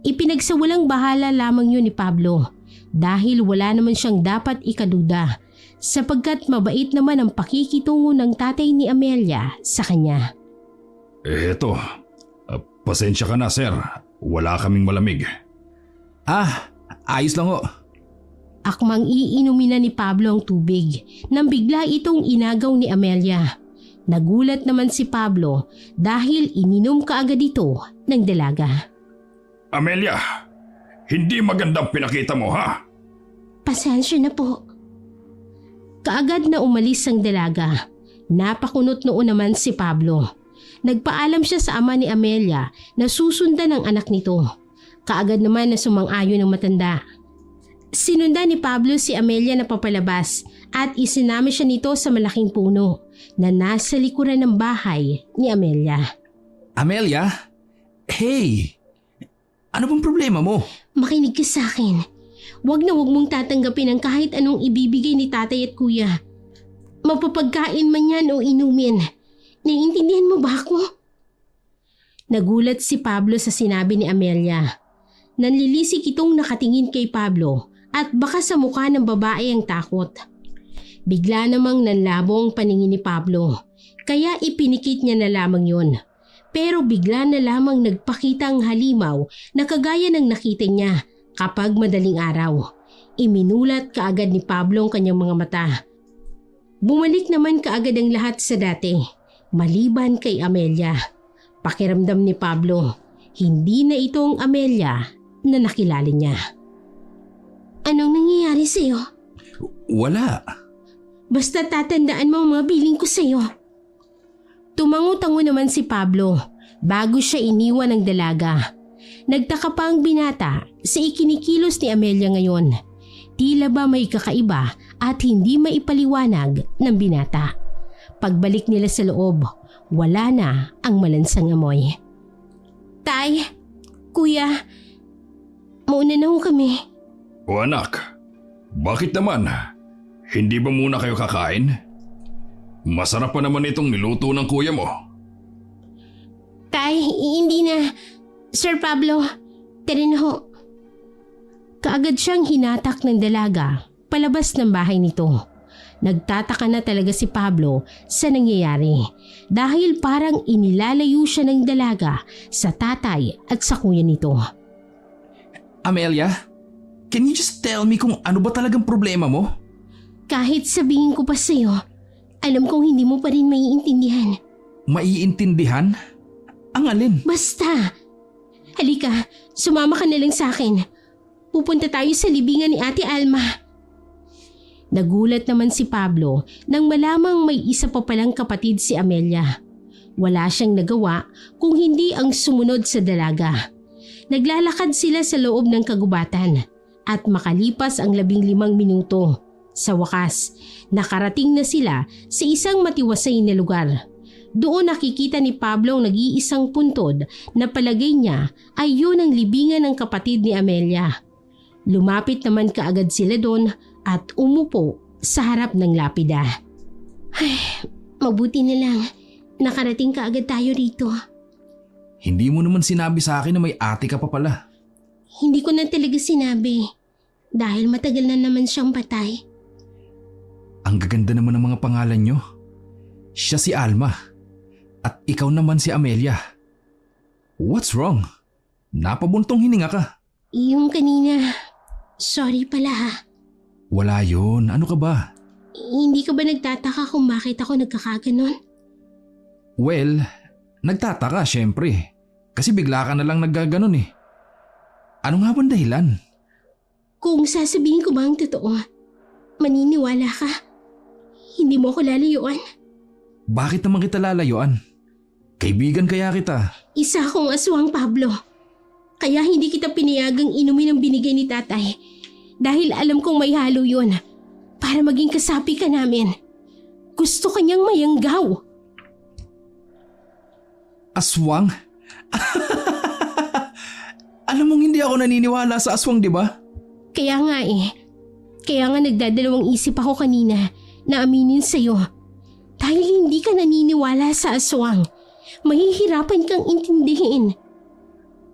Ipinagsawalang bahala lamang yun ni Pablo dahil wala naman siyang dapat ikaduda sapagkat mabait naman ang pakikitungo ng tatay ni Amelia sa kanya. Eto, pasensya ka na sir. Wala kaming malamig. Ayos lang ho. Akmang iinumin na ni Pablo ang tubig nang bigla itong inagaw ni Amelia. Nagulat naman si Pablo dahil ininom kaagad ito ng dalaga. Amelia, hindi magandang pinakita mo ha? Pasensya na po. Kaagad na umalis ang dalaga. Napakunot noon naman si Pablo. Nagpaalam siya sa ama ni Amelia na susundan ang anak nito. Kaagad naman na sumang-ayon ng matanda. Sinundan ni Pablo si Amelia na papalabas at isinami siya nito sa malaking puno na nasa likuran ng bahay ni Amelia. Amelia? Hey! Ano bang problema mo? Makinig ka sa akin. Huwag na huwag mong tatanggapin ang kahit anong ibibigay ni tatay at kuya. Mapapagkain man yan o inumin. Naiintindihan mo ba ako? Nagulat si Pablo sa sinabi ni Amelia. Nanlilisik itong nakatingin kay Pablo at baka sa mukha ng babae ang takot. Bigla namang nanlabo ang paningin ni Pablo, kaya ipinikit niya na lamang yun. Pero bigla na lamang nagpakita ang halimaw na kagaya ng nakita niya kapag madaling araw. Iminulat kaagad ni Pablo ang kanyang mga mata. Bumalik naman kaagad ang lahat sa dati, maliban kay Amelia. Pakiramdam ni Pablo, hindi na ito ang Amelia na nakilala niya. Anong nangyayari sa'yo? Wala. Basta tatandaan mo ang mga biling ko sa'yo. Tumango-tango naman si Pablo. bago siya iniwan ng dalaga. Nagtaka pa ang binata sa ikinikilos ni Amelia ngayon. Tila ba may kakaiba at hindi maipaliwanag ng binata. Pagbalik nila sa loob, wala na ang malansang amoy. Tay, kuya, mauna na ho kami. O anak, bakit naman? Hindi ba muna kayo kakain? Masarap pa naman itong niluto ng kuya mo. Tay, hindi na. Sir Pablo, tara na ho. Kaagad siyang hinatak ng dalaga palabas ng bahay nito. Nagtataka na talaga si Pablo sa nangyayari dahil parang inilalayo siya ng dalaga sa tatay at sa kuya nito. Amelia, can you just tell me kung ano ba talagang problema mo? Kahit sabihin ko pa sa'yo, alam kong hindi mo pa rin maiintindihan. Maiintindihan? Ang alin? Basta, halika, sumama ka na lang sa akin. Pupunta tayo sa libingan ni Ate Alma. Nagulat naman si Pablo nang malamang may isa pa palang kapatid si Amelia. Wala siyang nagawa kung hindi ang sumunod sa dalaga. Naglalakad sila sa loob ng kagubatan at makalipas ang 15 minuto. Sa wakas, nakarating na sila sa isang matiwasay na lugar. Doon nakikita ni Pablo ang nag-iisang puntod na palagay niya ay yun ang libingan ng kapatid ni Amelia. Lumapit naman kaagad sila doon at umupo sa harap ng lapida. Ay, mabuti na lang. Nakarating kaagad tayo rito. Hindi mo naman sinabi sa akin na may ate ka pa pala. Hindi ko na talaga sinabi dahil matagal na naman siyang patay. Ang gaganda naman ng mga pangalan nyo. Siya si Alma at ikaw naman si Amelia. What's wrong? Napabuntong hininga ka. Yung kanina, sorry pala ha. Wala yun. Ano ka ba? Hindi ka ba nagtataka kung bakit ako nagkakaganon? Well, nagtataka syempre. Kasi bigla ka na lang naggaganon eh. Ano nga bang dahilan? Kung sasabihin ko ba ang totoo, maniniwala ka. Hindi mo ako lalayuan. Bakit naman kita lalayuan? Kaibigan kaya kita. Isa akong aswang, Pablo. Kaya hindi kita pinayagang inumin ang binigay ni tatay. Dahil alam kong may halo yun. Para maging kasapi ka namin. Gusto kanyang mayanggaw. Aswang? Alam mong hindi ako naniniwala sa aswang, di ba? Kaya nga Kaya nga nagdadalawang isip ako kanina na aminin sa'yo. Dahil hindi ka naniniwala sa aswang. Mahihirapan kang intindihin.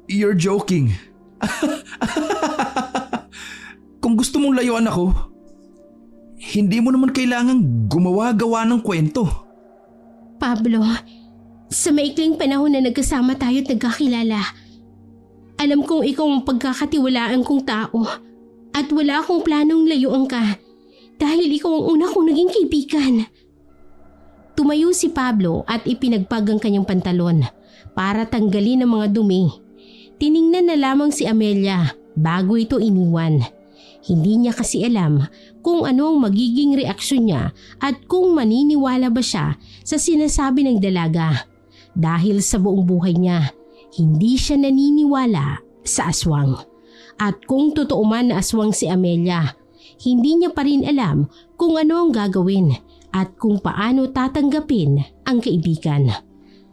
You're joking. Kung gusto mong layuan ako, hindi mo naman kailangang gumawa-gawa ng kwento. Pablo, sa maikling panahon na nagkasama tayo at nagkakilala, alam kong ikaw ang pagkakatiwalaan kong tao at wala akong planong layuan ka dahil ikaw ang una kong naging kaibigan. Tumayo si Pablo at ipinagpag ang kanyang pantalon para tanggalin ang mga dumi. Tiningnan na lamang si Amelia bago ito iniwan. Hindi niya kasi alam kung ano ang magiging reaksyon niya at kung maniniwala ba siya sa sinasabi ng dalaga. Dahil sa buong buhay niya, hindi siya naniniwala sa aswang. At kung totoo man na aswang si Amelia, hindi niya pa rin alam kung ano ang gagawin at kung paano tatanggapin ang kaibigan.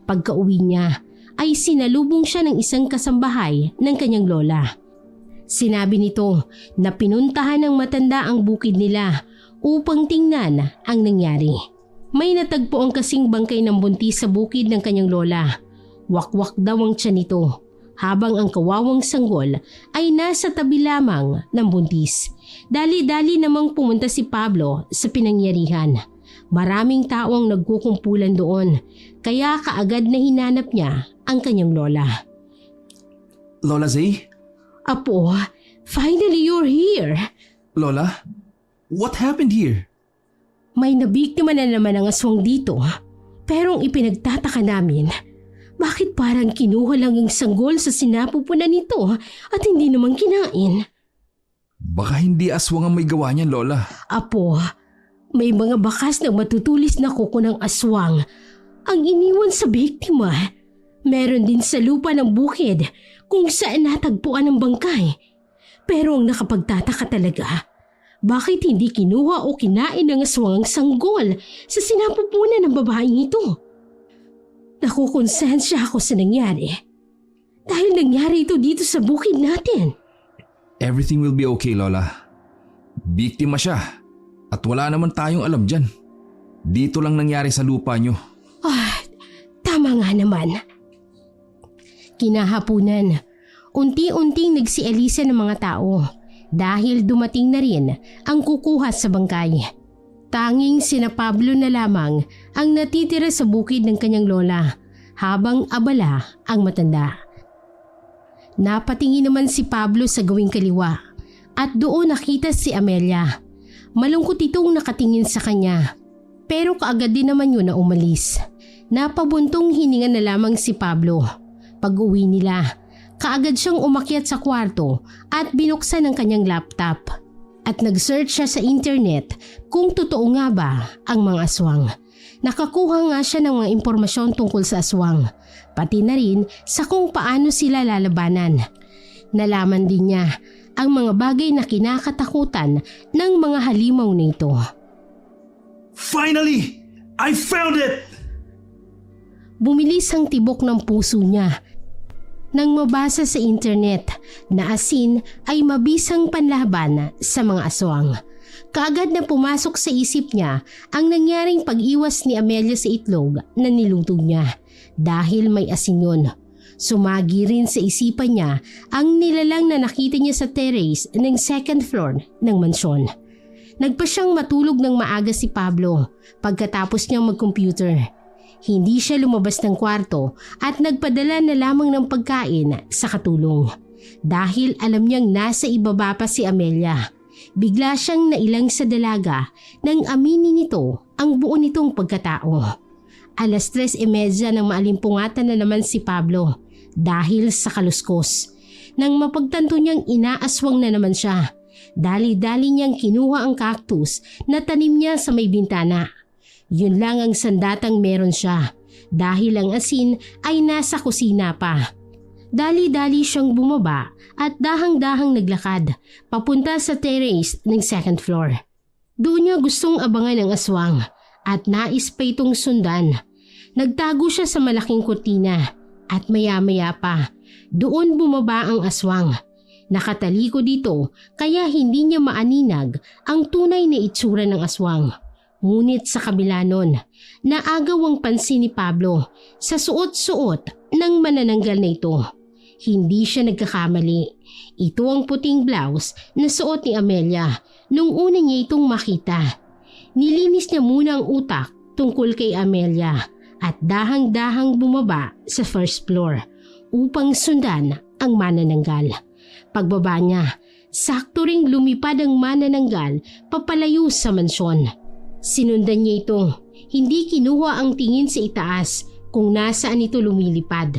Pagka-uwi niya ay sinalubong siya ng isang kasambahay ng kanyang lola. Sinabi nito na pinuntahan ng matanda ang bukid nila upang tingnan ang nangyari. May natagpo ang kasing bangkay ng buntis sa bukid ng kanyang lola. Wakwak daw ang tiyan nito habang ang kawawang sanggol ay nasa tabi lamang ng buntis. Dali-dali namang pumunta si Pablo sa pinangyarihan. Maraming tao ang nagkukumpulan doon kaya kaagad na hinanap niya ang kanyang lola. Lola Zay? Apo, finally you're here. Lola? What happened here? May nabiktima na naman ang aswang dito. Pero ang ipinagtataka namin, bakit parang kinuha lang ang sanggol sa sinapupunan nito at hindi naman kinain? Baka hindi aswang ang may gawa niyan, Lola. Apo, may mga bakas ng matutulis na kuko ng aswang ang iniwan sa biktima. Meron din sa lupa ng bukid kung saan natagpuan ang bangkay. Pero ang nakapagtataka talaga, bakit hindi kinuha o kinain ng aswang ang sanggol sa sinapupunan ng babaeng ito? Nakukonsensya ako sa nangyari. Dahil nangyari ito dito sa bukid natin. Everything will be okay, Lola. Biktima siya at wala naman tayong alam dyan. Dito lang nangyari sa lupa nyo. Tama nga naman. Kinahapunan, unti-unting nagsialisa ng mga tao dahil dumating na rin ang kukuha sa bangkay. Tanging sina Pablo na lamang ang natitira sa bukid ng kanyang lola habang abala ang matanda. Napatingin naman si Pablo sa gawing kaliwa at doon nakita si Amelia. Malungkot itong nakatingin sa kanya pero kaagad din naman yun na umalis. Napabuntong hininga na lamang si Pablo. Pag-uwi nila, kaagad siyang umakyat sa kwarto at binuksan ang kanyang laptop. At nag-search siya sa internet kung totoo nga ba ang mga aswang. Nakakuha nga siya ng mga impormasyon tungkol sa aswang, pati na rin sa kung paano sila lalabanan. Nalaman din niya ang mga bagay na kinakatakutan ng mga halimaw na ito. Finally! I found it! Bumilis ang tibok ng puso niya nang mabasa sa internet na asin ay mabisang panlaban sa mga aswang. Kaagad na pumasok sa isip niya ang nangyaring pag-iwas ni Amelia sa itlog na niluto niya dahil may asin yun. Sumagi rin sa isipan niya ang nilalang na nakita niya sa terrace ng second floor ng mansyon. Nagpa siyang matulog ng maaga si Pablo pagkatapos niyang mag-computer. Hindi siya lumabas ng kwarto at nagpadala na lamang ng pagkain sa katulong. Dahil alam niyang nasa ibaba pa si Amelia, bigla siyang nailang sa dalaga nang aminin nito ang buo nitong pagkatao. 3:30 nang maalimpungatan na naman si Pablo dahil sa kaluskos. Nang mapagtanto niyang inaaswang na naman siya, dali-dali niyang kinuha ang cactus na tanim niya sa may bintana. Yun lang ang sandatang meron siya dahil ang asin ay nasa kusina pa. Dali-dali siyang bumaba at dahang-dahang naglakad papunta sa terrace ng second floor. Doon niya gustong abangan ang aswang at nais pa itong sundan. Nagtago siya sa malaking kurtina at maya-maya pa doon bumaba ang aswang. Nakataliko dito kaya hindi niya maaninag ang tunay na itsura ng aswang. Ngunit sa kabila nun, naagaw ang pansin ni Pablo sa suot-suot ng manananggal na ito. Hindi siya nagkakamali. Ito ang puting blouse na suot ni Amelia nung una niya itong makita. Nilinis niya muna ang utak tungkol kay Amelia at dahang-dahang bumaba sa first floor upang sundan ang manananggal. Pagbaba niya, sakto ring lumipad ang manananggal papalayo sa mansyon. Sinundan niya ito, hindi kinuha ang tingin sa itaas kung nasaan ito lumilipad.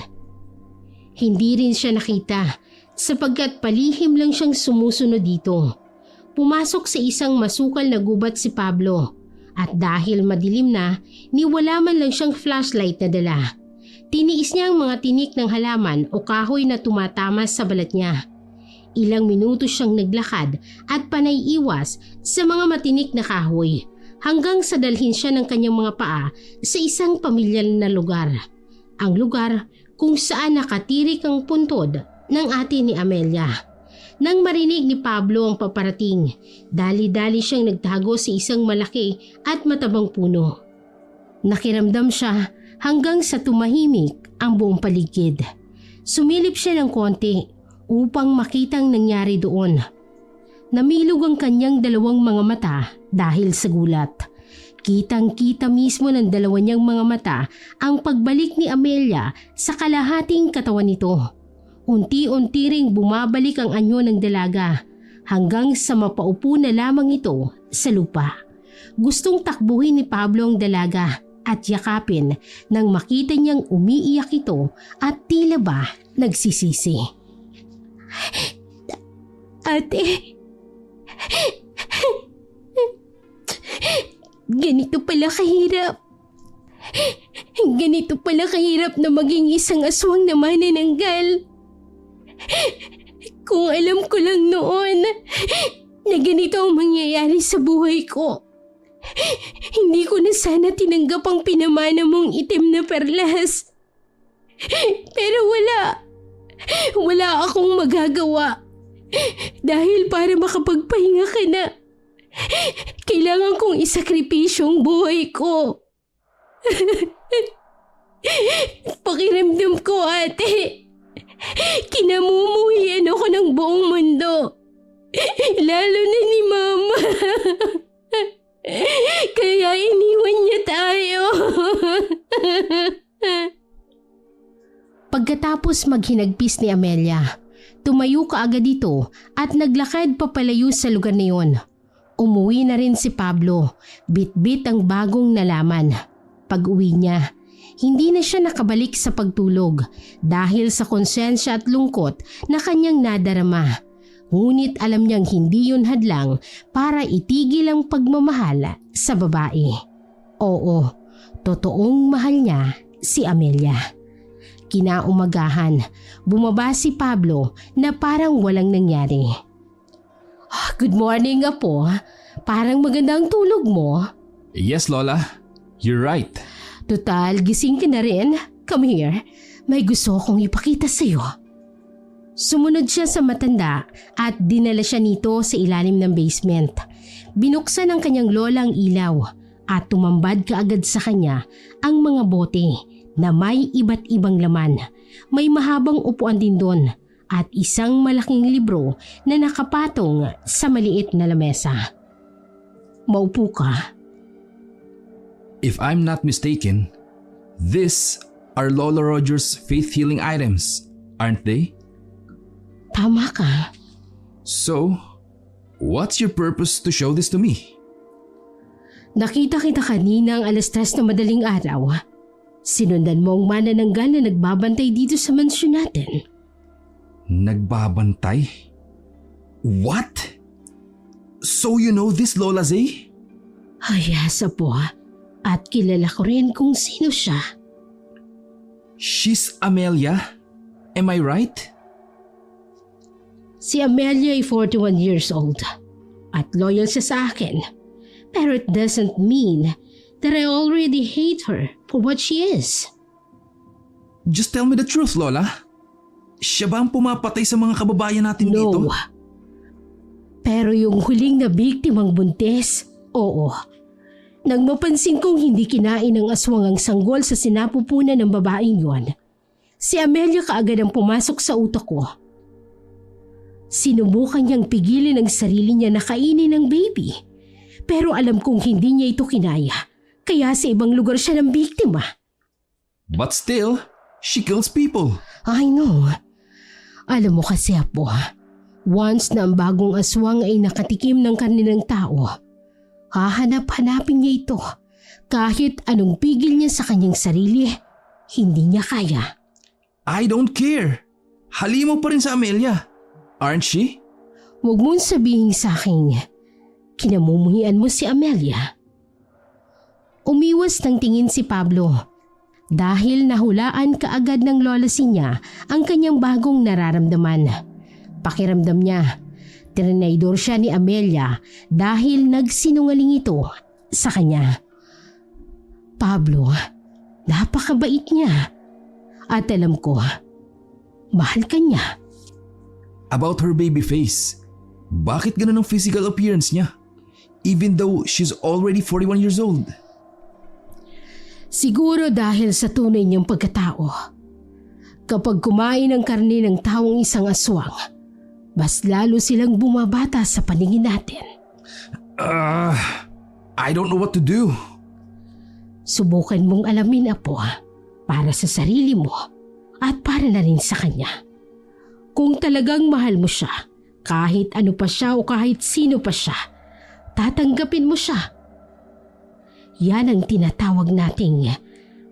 Hindi rin siya nakita sapagkat palihim lang siyang sumusunod dito. Pumasok sa isang masukal na gubat si Pablo at dahil madilim na, niwala man lang siyang flashlight na dala. Tiniis niya ang mga tinik ng halaman o kahoy na tumatama sa balat niya. Ilang minuto siyang naglakad at panay iwas sa mga matinik na kahoy hanggang sa dalhin siya ng kanyang mga paa sa isang pamilyal na lugar. Ang lugar kung saan nakatirik ang puntod ng ate ni Amelia. Nang marinig ni Pablo ang paparating, dali-dali siyang nagtago sa isang malaki at matabang puno. Nakiramdam siya hanggang sa tumahimik ang buong paligid. Sumilip siya ng konti upang makitang nangyari doon. Namilog ang kanyang dalawang mga mata dahil sa gulat. Kitang-kita mismo ng dalawa niyang mga mata ang pagbalik ni Amelia sa kalahating katawan nito. Unti-unti ring bumabalik ang anyo ng dalaga hanggang sa mapaupo na lamang ito sa lupa. Gustong takbuhin ni Pablo ang dalaga at yakapin nang makita niyang umiiyak ito at tila ba nagsisisi. Ate, ganito pala kahirap. Ganito pala kahirap na maging isang aswang na manananggal. Kung alam ko lang noon na ganito ang mangyayari sa buhay ko, hindi ko na sana tinanggap ang pinamana mong itim na perlas. Pero wala akong magagawa. Dahil para makapagpahinga ka na, kailangan kong isakripisyo ang buhay ko. Pakiramdam ko, ate, kinamumuhian ako ng buong mundo. Lalo na ni Mama. Kaya iniwan niya tayo. Pagkatapos maghinagpis ni Amelia, tumayo kaagad dito at naglakad papalayo sa lugar na yun. Umuwi na rin si Pablo, bit-bit ang bagong nalaman. Pag-uwi niya, hindi na siya nakabalik sa pagtulog dahil sa konsensya at lungkot na kanyang nadarama. Ngunit alam niyang hindi yun hadlang para itigil ang pagmamahal sa babae. Oo, totoong mahal niya si Amelia. Kinaumagahan, bumaba si Pablo na parang walang nangyari. Good morning, Apo. Parang maganda ang tulog mo. Yes, Lola. You're right. Total, gising ka na rin. Come here. May gusto akong ipakita sa'yo. Sumunod siya sa matanda at dinala siya nito sa ilalim ng basement. Binuksan ng kanyang lola ang ilaw at tumambad kaagad sa kanya ang mga bote na may iba't ibang laman. May mahabang upuan din doon at isang malaking libro na nakapatong sa maliit na lamesa. Maupo ka. If I'm not mistaken, these are Lola Rogers' faith healing items, aren't they? Tama ka. So, what's your purpose to show this to me? Nakita kita kanina ang 3:00 na madaling araw. Sinundan mo ang manananggal na nagbabantay dito sa mansyon natin. Nagbabantay? What? So you know this Lola Zay? Ay, asa po. At kilala ko rin kung sino siya. She's Amelia? Am I right? Si Amelia ay 41 years old at loyal siya sa akin. Pero it doesn't mean that I already hate her for what she is. Just tell me the truth, Lola. Siya ba ang pumapatay sa mga kababayan natin dito? No. Pero yung huling na biktimang buntis, oo. Nang mapansin kong hindi kinain ng aswang ang sanggol sa sinapupunan ng babaeng yon, si Amelia kaagad ang pumasok sa utak ko. Sinubukan niyang pigilin ang sarili niya na kainin ng baby. Pero alam kong hindi niya ito kinaya, kaya sa ibang lugar siya ng biktima. But still, she kills people. I know. Alam mo kasi, Apo, once na ang bagong aswang ay nakatikim ng karne ng tao, hahanap-hanapin niya ito. Kahit anong pigil niya sa kanyang sarili, hindi niya kaya. I don't care. Halimo pa rin sa Amelia. Aren't she? Huwag mong sabihin sa akin, kinamumuhian mo si Amelia. Umiwas ng tingin si Pablo dahil nahulaan kaagad ng lola niya ang kanyang bagong nararamdaman. Pakiramdam niya, tinaydor siya ni Amelia dahil nagsinungaling ito sa kanya. Pablo, napakabait niya. At alam ko, mahal ka niya. About her baby face. Bakit ganun ang physical appearance niya? Even though she's already 41 years old. Siguro dahil sa tunay niyang pagkatao. Kapag kumain ng karne ng taong isang aswang, mas lalo silang bumabata sa paningin natin. I don't know what to do. Subukan mong alamin, Apo, para sa sarili mo at para na rin sa kanya. Kung talagang mahal mo siya, kahit ano pa siya o kahit sino pa siya, tatanggapin mo siya. Yan ang tinatawag nating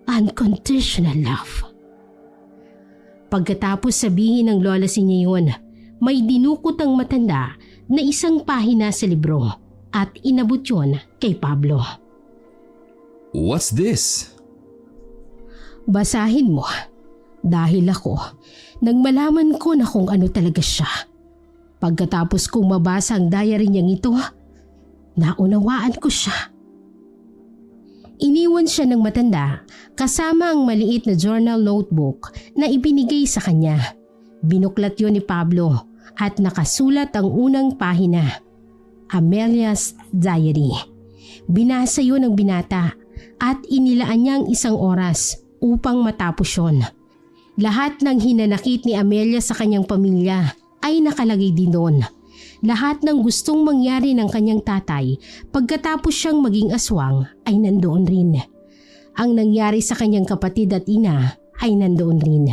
unconditional love. Pagkatapos sabihin ng lola niya yun, may dinukot ang matanda na isang pahina sa libro at inabot yun kay Pablo. What's this? Basahin mo. Dahil ako, nang malaman ko na kung ano talaga siya. Pagkatapos kong mabasa ang diary niyang ito, naunawaan ko siya. Iniwan siya ng matanda kasama ang maliit na journal notebook na ibinigay sa kanya. Binuklat yon ni Pablo at nakasulat ang unang pahina. Amelia's Diary. Binasa yon ng binata at inilaan niya ang 1 oras upang matapos yon. Lahat ng hinanakit ni Amelia sa kanyang pamilya ay nakalagay din doon. Lahat ng gustong mangyari ng kanyang tatay pagkatapos siyang maging aswang ay nandoon rin. Ang nangyari sa kanyang kapatid at ina ay nandoon rin.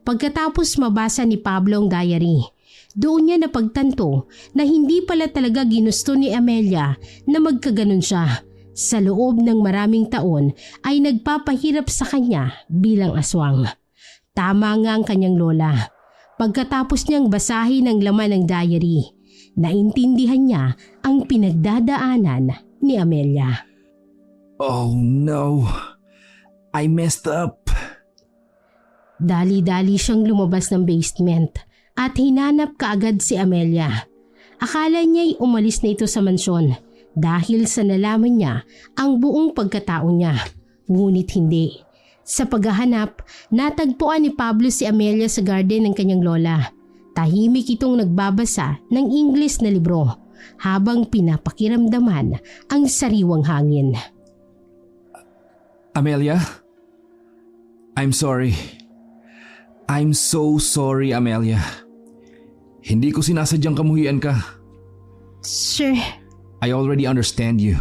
Pagkatapos mabasa ni Pablo ang diary, doon niya napagtanto na hindi pala talaga ginusto ni Amelia na magkaganon siya. Sa loob ng maraming taon ay nagpapahirap sa kanya bilang aswang. Tama nga ang kanyang lola. Pagkatapos niyang basahin ang laman ng diary, naintindihan niya ang pinagdadaanan ni Amelia. Oh no, I messed up. Dali-dali siyang lumabas ng basement at hinanap kaagad si Amelia. Akala niya'y umalis na ito sa mansyon dahil sa nalaman niya ang buong pagkatao niya. Ngunit hindi. Sa paghahanap, natagpuan ni Pablo si Amelia sa garden ng kanyang lola. Tahimik itong nagbabasa ng Ingles na libro habang pinapakiramdaman ang sariwang hangin. Amelia? I'm sorry. I'm so sorry, Amelia. Hindi ko sinasadyang kamuhian ka. Sir, I already understand you.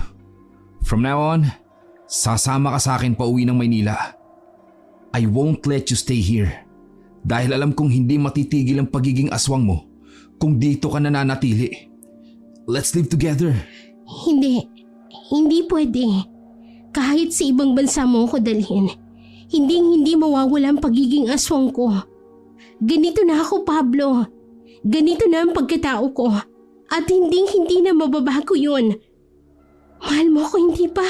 From now on, sasama ka sa akin pa uwi ng Maynila. I won't let you stay here dahil alam kong hindi matitigil ang pagiging aswang mo kung dito ka nananatili. Let's live together. Hindi pwede. Kahit sa ibang bansa mo ko dalhin, hindi mawawala ang pagiging aswang ko. Ganito na ako, Pablo. Ganito na ang pagkatao ko at hindi na mababago yun. Mahal mo ko, hindi ba?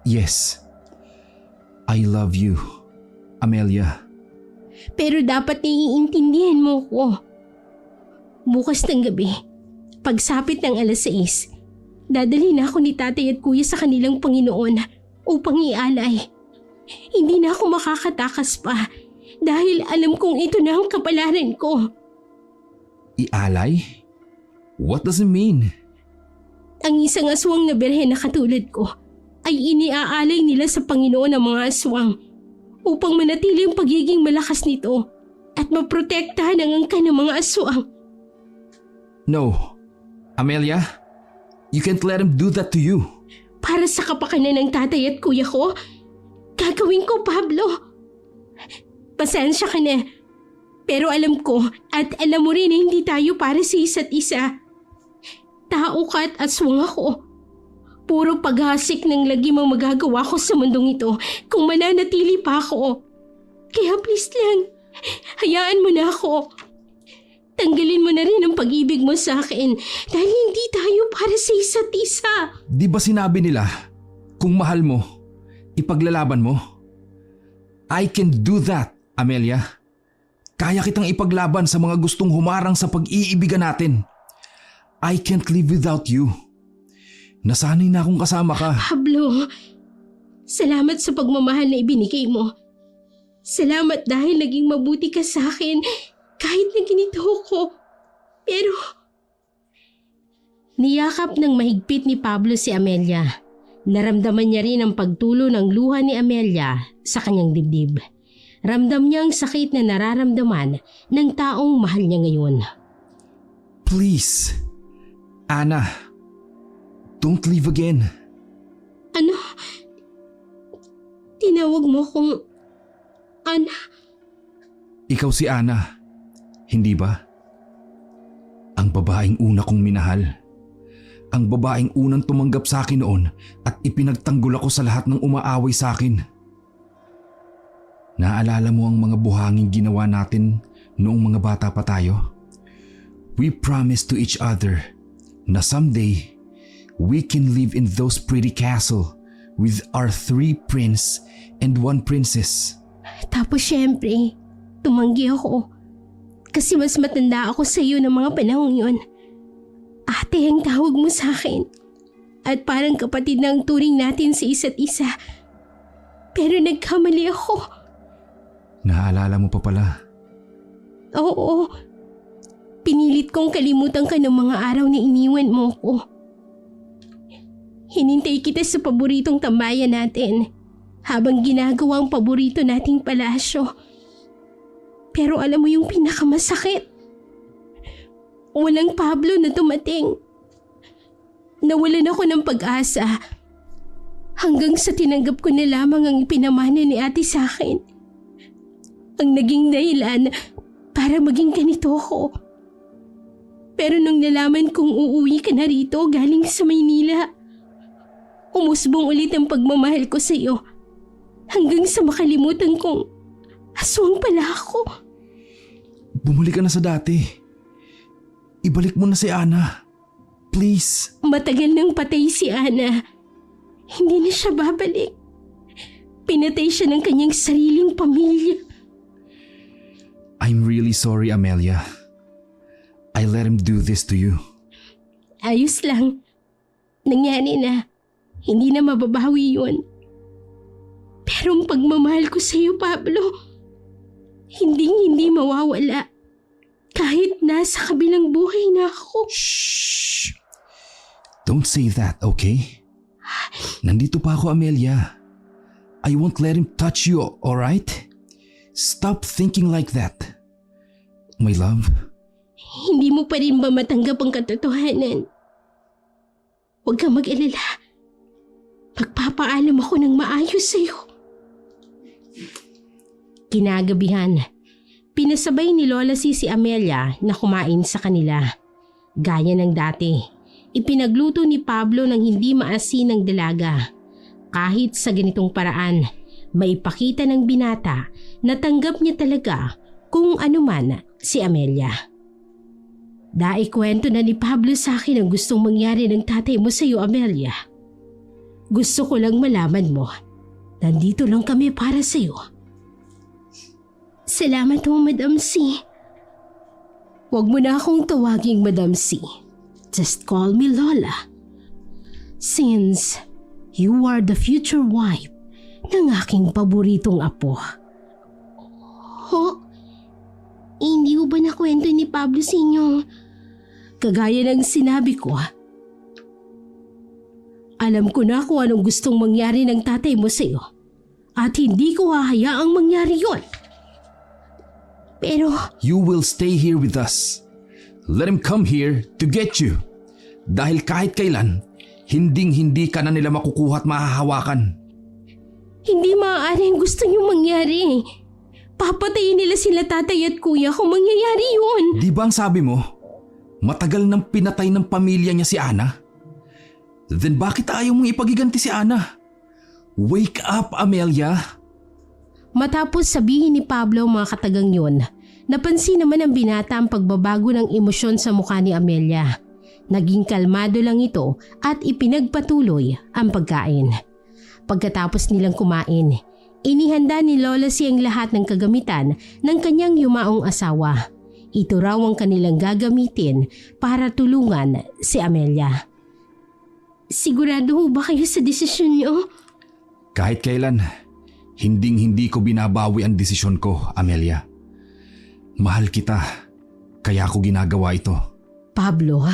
Yes. I love you, Amelia. Pero dapat naiintindihan mo ko. Bukas ng gabi, pagsapit ng 6:00, dadalhin ako ni tatay at kuya sa kanilang Panginoon upang ialay. Hindi na ako makakatakas pa dahil alam kong ito na ang kapalaran ko. Ialay? What does it mean? Ang isang aswang na berhen na katulad ko ay iniaalay nila sa Panginoon ng mga aswang upang manatili ang pagiging malakas nito at maprotektahan ang angkan ng mga aswang. No. Amelia, you can't let him do that to you. Para sa kapakanan ng tatay at kuya ko, gagawin ko, Pablo. Pasensya ka na. Pero alam ko at alam mo rin na hindi tayo para sa isa't isa. Tao ka at aswang ako. Puro paghasik ng lagim ang magagawa ko sa mundong ito kung mananatili pa ako. Kaya please lang, hayaan mo na ako. Tanggalin mo na rin ang pag-ibig mo sa akin dahil hindi tayo para sa isa't isa. Di ba sinabi nila, kung mahal mo, ipaglalaban mo? I can do that, Amelia. Kaya kitang ipaglaban sa mga gustong humarang sa pag-iibigan natin. I can't live without you. Nasanay na akong kasama ka. Pablo, salamat sa pagmamahal na ibinigay mo. Salamat dahil naging mabuti ka sa akin kahit na ganito ko. Pero... Niyakap ng mahigpit ni Pablo si Amelia. Naramdaman niya rin ang pagtulo ng luha ni Amelia sa kanyang dibdib. Ramdam niya ang sakit na nararamdaman ng taong mahal niya ngayon. Please, Anna, don't leave again. Ano? Tinawag mo kong Ana? Ikaw si Anna, hindi ba? Ang babaeng una kong minahal. Ang babaeng unang tumanggap sa akin noon at ipinagtanggol ako sa lahat ng umaaway sa akin. Naalala mo ang mga buhanging ginawa natin noong mga bata pa tayo? We promised to each other na someday we can live in those pretty castle with our 3 prince and one princess. Tapos syempre, tumanggi ako. Kasi mas matanda ako sa iyo ng mga panahon yon. Ate ang tawag mo sa akin. At parang kapatid na ang turing natin sa isa't isa. Pero nagkamali ako. Naaalala mo pa pala. Oo. Pinilit kong kalimutan ka ng mga araw na iniwan mo ko. Hinintay kita sa paboritong tambayan natin habang ginagawa ang paborito nating palasyo. Pero alam mo yung pinakamasakit? Walang Pablo na dumating. Nawalan ako ng pag-asa hanggang sa tinanggap ko na lamang ang ipinamana ni ate sa akin. Ang naging dahilan para maging ganito ako. Pero nung nalaman kong uuwi ka na rito galing sa Maynila, umusbong ulit ang pagmamahal ko sa iyo hanggang sa makalimutan kong aswang pala ako. Bumalik ka na sa dati. Ibalik mo na si Ana. Please. Matagal nang patay si Ana. Hindi na siya babalik. Pinatay siya ng kanyang sariling pamilya. I'm really sorry, Amelia. I let him do this to you. Ayos lang. Nangyari na. Hindi na mababawi yun. Pero ang pagmamahal ko sa iyo, Pablo, hindi mawawala. Kahit nasa kabilang buhay na ako. Shh! Don't say that, okay? Nandito pa ako, Amelia. I won't let him touch you, alright? Stop thinking like that. My love. Hindi mo pa rin ba matanggap ang katotohanan? Huwag kang mag-alala. Magpapaalam ako ng maayos sa iyo. Kinagabihan, pinasabay ni Lola si Amelia na kumain sa kanila. Gaya ng dati, ipinagluto ni Pablo ng hindi maasin ng dalaga. Kahit sa ganitong paraan, maipakita ng binata na tanggap niya talaga kung ano man si Amelia. Kwento na ni Pablo sa akin ang gustong mangyari ng tatay mo sa iyo, Amelia. Gusto ko lang malaman mo, nandito lang kami para sa iyo. Salamat mo, Madam C. Huwag mo na akong tawaging Madam C. Just call me Lola. Since you are the future wife ng aking paboritong apo. Hindi ko ba nakwento ni Pablo sa inyo? Kagaya ng sinabi ko, alam ko na kung anong gustong mangyari ng tatay mo sa iyo at hindi ko hahayaang mangyari yon. Pero You will stay here with us. Let him come here to get you. Dahil kahit kailan, hinding-hindi ka na nila makukuha at mahahawakan. hindi maaari ang gusto niyo mangyari. Papatayin nila sila tatay at kuya kung mangyayari yun. Di ba ang sabi mo, matagal nang pinatay ng pamilya niya si Ana? Then bakit ayaw mong ipagiganti si Ana? Wake up, Amelia! Matapos sabihin ni Pablo ang mga katagang yun, napansin naman ng binata ang pagbabago ng emosyon sa mukha ni Amelia. Naging kalmado lang ito at ipinagpatuloy ang pagkain. Pagkatapos nilang kumain, inihanda ni Lola siyang lahat ng kagamitan ng kanyang yumaong asawa. Ito raw ang kanilang gagamitin para tulungan si Amelia. Sigurado ho ba kayo sa desisyon niyo? Kahit kailan, hinding-hindi ko binabawi ang desisyon ko, Amelia. Mahal kita, kaya ako ginagawa ito. Pablo,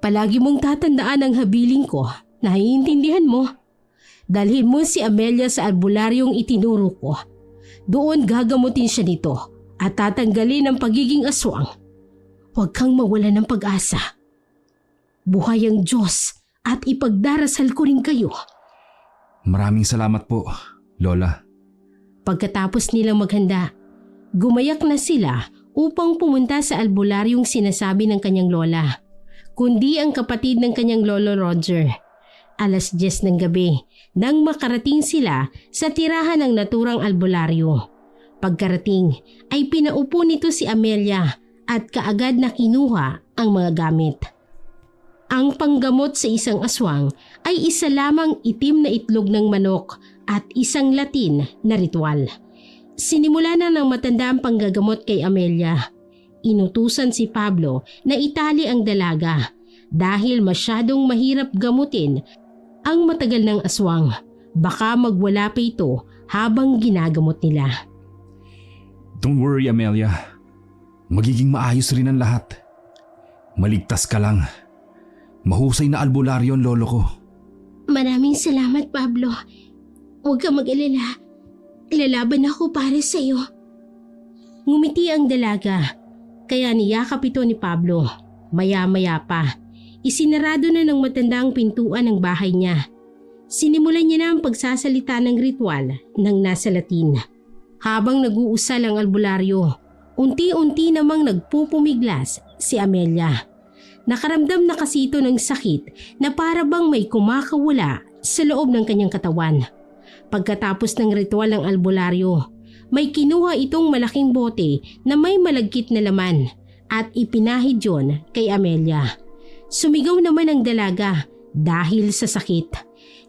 palagi mong tatandaan ang habiling ko. Naiintindihan mo? Dalhin mo si Amelia sa albularyong itinuro ko. Doon gagamutin siya nito at tatanggalin ang pagiging aswang. Huwag kang mawala ng pag-asa. Buhay ang Diyos at ipagdarasal ko rin kayo. Maraming salamat po, Lola. Pagkatapos nilang maghanda, gumayak na sila upang pumunta sa albularyong sinasabi ng kanyang lola, kundi ang kapatid ng kanyang lolo Roger. 10:00 ng gabi nang makarating sila sa tirahan ng naturang albularyo. Pagkarating ay pinaupo nito si Amelia at kaagad na kinuha ang mga gamit. Ang panggamot sa isang aswang ay isa lamang itim na itlog ng manok at isang Latin na ritual. Sinimula na ng matanda ang panggagamot kay Amelia. Inutusan si Pablo na itali ang dalaga dahil masyadong mahirap gamutin ang matagal ng aswang. Baka magwala pa ito habang ginagamot nila. Don't worry, Amelia. Magiging maayos rin ang lahat. Maligtas ka lang. Mahusay na albularyo ang lolo ko. Maraming salamat, Pablo. Huwag ka mag-alala. Lalaban ako para sa iyo. Ngumiti ang dalaga, kaya niyakap ito ni Pablo. Maya-maya pa, isinarado na ng matanda ang pintuan ng bahay niya. Sinimulan niya na ang pagsasalita ng ritual ng nasa Latin. Habang nag-uusal ang albularyo, unti-unti namang nagpupumiglas si Amelia. Nakaramdam na kasi ito ng sakit na para bang may kumakawala sa loob ng kanyang katawan. Pagkatapos ng ritual ng albularyo, may kinuha itong malaking bote na may malagkit na laman at ipinahid yon kay Amelia. Sumigaw naman ang dalaga dahil sa sakit.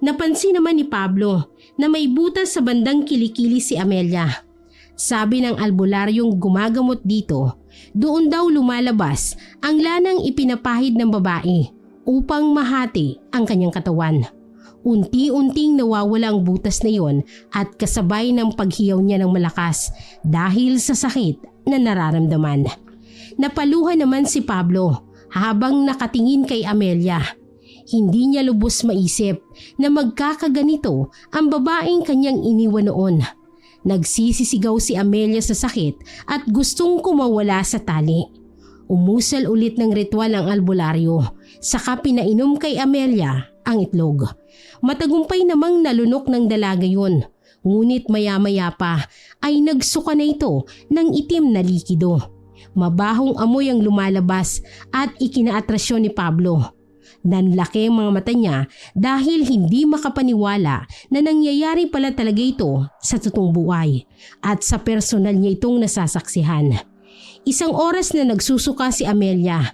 Napansin naman ni Pablo na may butas sa bandang kilikili si Amelia. Sabi ng albularyong gumagamot dito, doon daw lumalabas ang lanang ipinapahid ng babae upang mahati ang kanyang katawan. Unti-unting nawawala ang butas na yon at kasabay ng paghiyaw niya ng malakas dahil sa sakit na nararamdaman. Napaluha naman si Pablo habang nakatingin kay Amelia. Hindi niya lubos maisip na magkakaganito ang babaeng kanyang iniwan noon. Nagsisisigaw si Amelia sa sakit at gustong kumawala sa tali. Umusal ulit ng ritual ang albularyo, saka pinainom kay Amelia ang itlog. Matagumpay namang nalunok ng dalaga yun, ngunit maya-maya pa ay nagsuka na ito ng itim na likido. Mabahong amoy ang lumalabas at ikinaatrasyon ni Pablo. Nanlaki ang mga mata niya dahil hindi makapaniwala na nangyayari pala talaga ito sa totoong buhay at sa personal niya itong nasasaksihan. Isang oras na nagsusuka si Amelia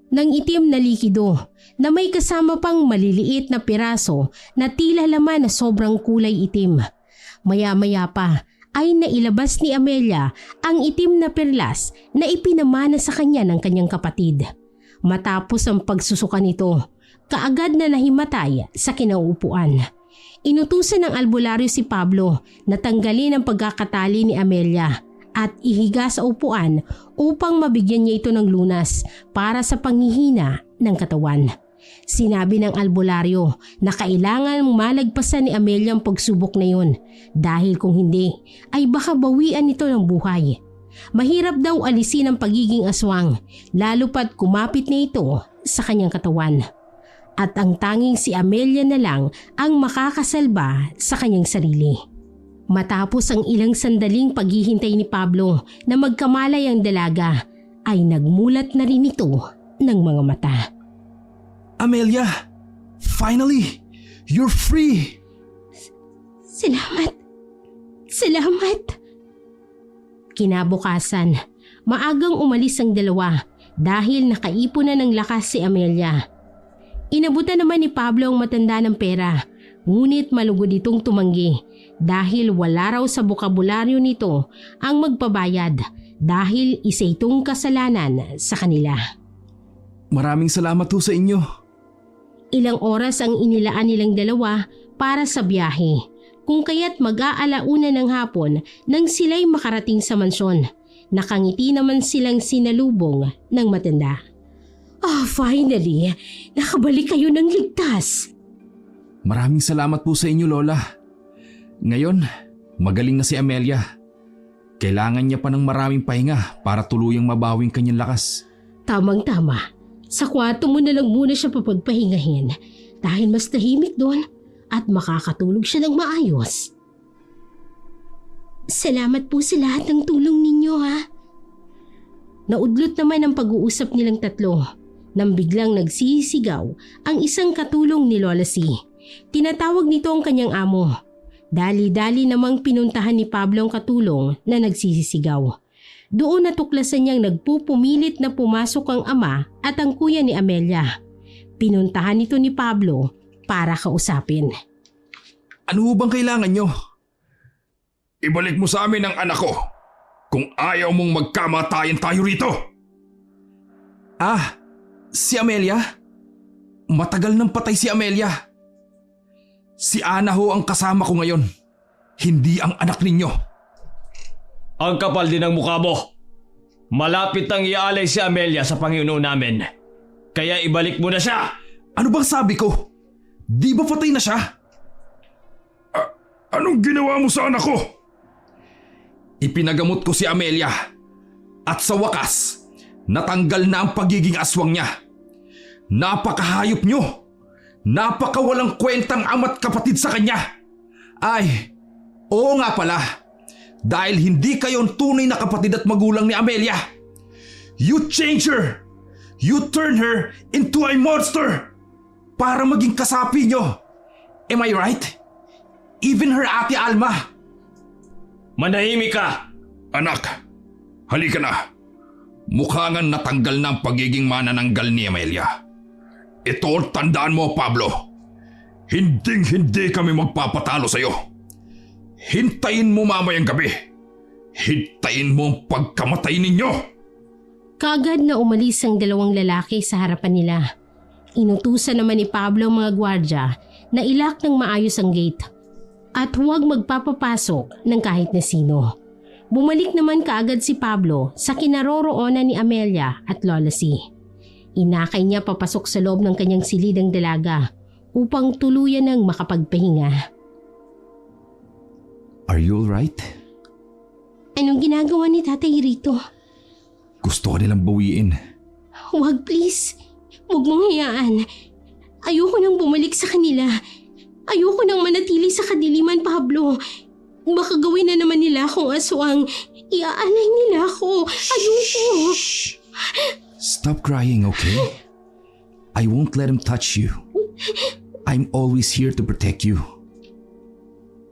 ng itim na likido na may kasama pang maliliit na piraso na tila laman na sobrang kulay itim. Maya-maya pa ay nailabas ni Amelia ang itim na perlas na ipinamana sa kanya ng kanyang kapatid. Matapos ang pagsusuka nito, kaagad na nahimatay sa kinauupuan. Inutusan ng albularyo si Pablo na tanggalin ang pagkakatali ni Amelia at ihiga sa upuan upang mabigyan niya ito ng lunas para sa panghihina ng katawan. Sinabi ng albularyo na kailangan malagpasan ni Amelia ang pagsubok na yun dahil kung hindi ay baka bawian ito ng buhay. Mahirap daw alisin ang pagiging aswang lalo pat kumapit na ito sa kanyang katawan. At ang tanging si Amelia na lang ang makakasalba sa kanyang sarili. Matapos ang ilang sandaling paghihintay ni Pablo na magkamalay ang dalaga ay nagmulat na rin ito ng mga mata. Amelia! Finally! You're free! Salamat! Salamat! Kinabukasan, maagang umalis ang dalawa dahil nakaipon na ng lakas si Amelia. Inabutan naman ni Pablo ang matanda ng pera, ngunit malugod itong tumanggi dahil wala raw sa bokabularyo nito ang magpabayad dahil isa itong kasalanan sa kanila. Maraming salamat ho sa inyo. Ilang oras ang inilaan nilang dalawa para sa biyahe, kung kaya't mag-aalauna ng hapon nang sila'y makarating sa mansyon. Nakangiti naman silang sinalubong ng matanda. Finally! Nakabalik kayo ng ligtas! Maraming salamat po sa inyo, Lola. Ngayon, magaling na si Amelia. Kailangan niya pa ng maraming pahinga para tuluyang mabawing kanyang lakas. Tamang-tama. Sa kwarto mo na lang muna siya papagpahingahin dahil mas tahimik doon at makakatulog siya ng maayos. Salamat po sa lahat ng tulong ninyo, ha? Naudlot naman ang pag-uusap nilang tatlo nang biglang nagsisigaw ang isang katulong ni Lola C. Tinatawag nito ang kanyang amo. Dali-dali namang pinuntahan ni Pablo ang katulong na nagsisisigaw. Doon natuklasan niyang nagpupumilit na pumasok ang ama at ang kuya ni Amelia. Pinuntahan ito ni Pablo para kausapin. Ano bang kailangan nyo? Ibalik mo sa amin ang anak ko kung ayaw mong magkamatayan tayo rito. Ah, si Amelia? Matagal nang patay si Amelia. Si Ana ho ang kasama ko ngayon. Hindi ang anak ninyo. Ang kapal din ng mukha mo. Malapit nang iaalay si Amelia sa Panginoon namin. Kaya ibalik mo na siya. Ano bang sabi ko? Di ba patay na siya? Anong ginawa mo sa anak ko? Ipinagamot ko si Amelia. At sa wakas, natanggal na ang pagiging aswang niya. Napakahayop nyo. Napakawalang kwentang ama't kapatid sa kanya. Ay, oo nga pala. Dahil hindi kayo ang tunay na kapatid at magulang ni Amelia. You change her. You turn her into a monster. Para maging kasapi nyo. Am I right? Even her ate Alma. Manahimik ka. Anak, halika na. Mukha nga natanggal na ang pagiging manananggal ni Amelia. Ito ang tandaan mo, Pablo. Hinding-hindi kami magpapatalo sa'yo. Hintayin mo mamayang gabi. Hintayin mo ang pagkamatay ninyo. Kaagad na umalis ang dalawang lalaki sa harapan nila. Inutusan naman ni Pablo ang mga gwardya na ilak ng maayos ang gate at huwag magpapapasok ng kahit na sino. Bumalik naman kaagad si Pablo sa kinaroroonan ni Amelia at Lola C. Inakay niya papasok sa loob ng kanyang silidang dalaga upang tuluyan ng makapagpahinga. Are you alright? Anong ginagawa ni Tatay rito? Gusto ko nilang bawiin. Huwag please. Huwag mong hayaan. Ayoko nang bumalik sa kanila. Ayoko nang manatili sa kadiliman, Pablo. Baka gawin na naman nila akong aswang. Iaalay nila ako. Ayoko. Stop crying, okay? I won't let him touch you. I'm always here to protect you.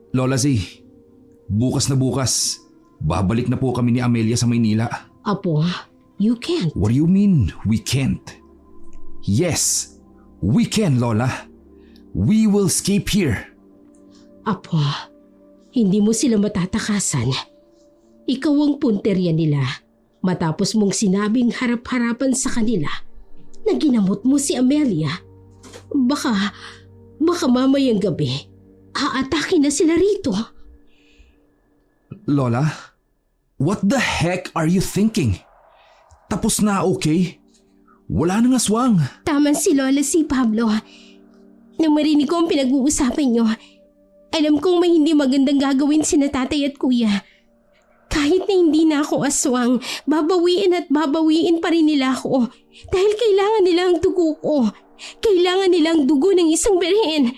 Lola Z, bukas na bukas, babalik na po kami ni Amelia sa Maynila. Apo, you can't. What do you mean, we can't? Yes, we can, Lola. We will escape here. Apo, hindi mo sila matatakasan. Ikaw ang punterya nila. Matapos mong sinabing harap-harapan sa kanila na ginamot mo si Amelia, baka mamayang gabi, aatake na sila rito. Lola, what the heck are you thinking? Tapos na, okay? Wala nang aswang. Tama si Lola si Pablo. Nang marinig ko ang pinag-uusapan niyo, alam kong may hindi magandang gagawin sina tatay at kuya. Kahit na hindi na ako aswang, babawiin at babawiin pa rin nila ako. Dahil kailangan nila ang dugo ko. Kailangan nila ang dugo ng isang birhen.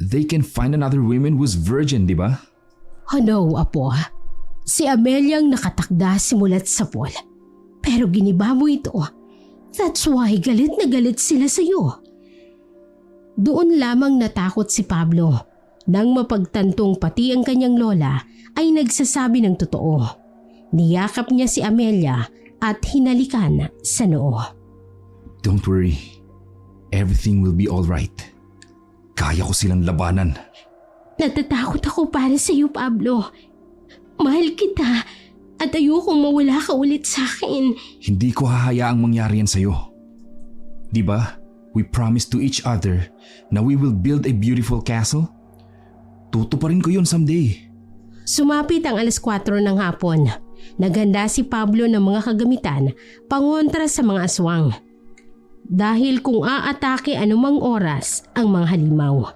They can find another woman who's virgin, di ba? Oh no, Apo. Si Amelia ang nakatakda simulat sa pool. Pero giniba mo ito. That's why galit na galit sila sa'yo. Doon lamang natakot si Pablo. Nang mapagtantong pati ang kanyang lola ay nagsasabi ng totoo. Niyakap niya si Amelia at hinalikan sa noo. Don't worry. Everything will be alright. Kaya ko silang labanan. Natatakot ako para sa iyo, Pablo. Mahal kita at ayokong mawala ka ulit sa akin. Hindi ko hahayaang mangyari yan sa'yo. Di ba? We promised to each other na we will build a beautiful castle. Tutuparin ko yun someday. Sumapit ang 4:00 ng hapon. Naghanda si Pablo ng mga kagamitan pangontra sa mga aswang. Dahil kung aatake anumang oras ang mga halimaw,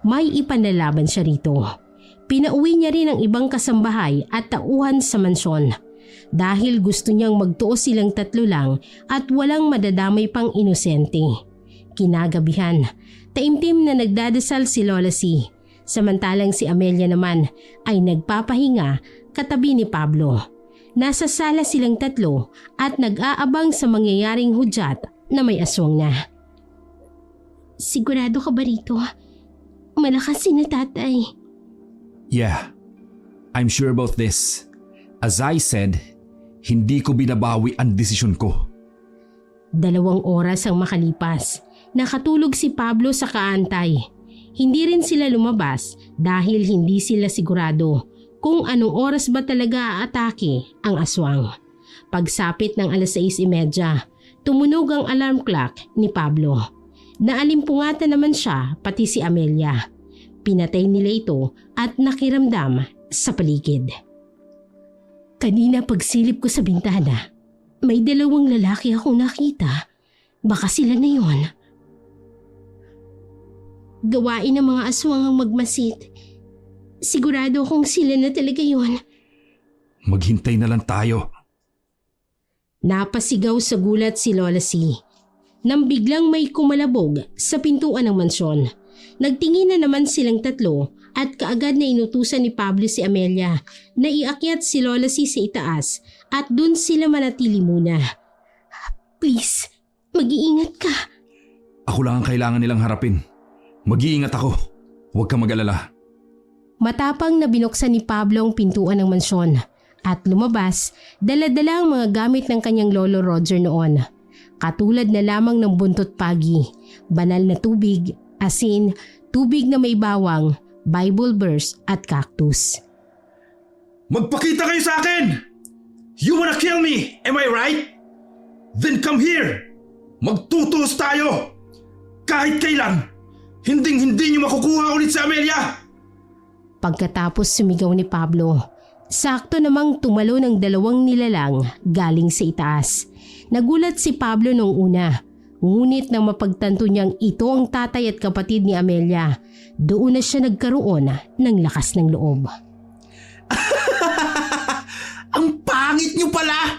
may ipanlalaban siya rito. Pinauwi niya rin ang ibang kasambahay at tauhan sa mansyon. Dahil gusto niyang magtuo silang 3 lang at walang madadamay pang inosente. Kinagabihan, taimtim na nagdadasal si Lola C. Samantalang si Amelia naman ay nagpapahinga katabi ni Pablo. Nasa sala silang 3 at nag-aabang sa mangyayaring hudyat na may aswang na. Sigurado ka ba rito? Malakas si na tatay. Yeah, I'm sure about this. As I said, hindi ko binabawi ang desisyon ko. 2 oras ang makalipas. Nakatulog si Pablo sa kaantay. Hindi rin sila lumabas dahil hindi sila sigurado kung anong oras ba talaga aatake ang aswang. Pagsapit ng 6:30, tumunog ang alarm clock ni Pablo. Naalimpungatan naman siya pati si Amelia. Pinatay nila ito at nakiramdam sa paligid. Kanina pagsilip ko sa bintana, may 2 lalaki akong nakita. Baka sila na yon. Gawain ng mga aswang ang magmasid. Sigurado akong sila na talaga yon. Maghintay na lang tayo. Napasigaw sa gulat si Lola C. Nang biglang may kumalabog sa pintuan ng mansyon. Nagtingin na naman silang tatlo at kaagad na inutusan ni Pablo si Amelia na iakyat si Lola C sa itaas at dun sila manatili muna. Please, mag-iingat ka. Ako lang ang kailangan nilang harapin. Mag-iingat ako. Huwag ka mag-alala. Matapang na binuksan ni Pablo ang pintuan ng mansyon at lumabas, dala-dala ang mga gamit ng kanyang lolo Roger noon. Katulad na lamang ng buntot pagi, banal na tubig, asin, tubig na may bawang, Bible verse at cactus. Magpakita kayo sa akin! You wanna kill me, am I right? Then come here! Magtutuos tayo! Kahit kailan, hindi niyo makukuha ulit si Amelia! Pagkatapos sumigaw ni Pablo, sakto namang tumalo ng 2 nilalang galing sa itaas. Nagulat si Pablo noong una, ngunit nang mapagtanto niyang ito ang tatay at kapatid ni Amelia, doon na siya nagkaroon ng lakas ng loob. Ang pangit niyo pala!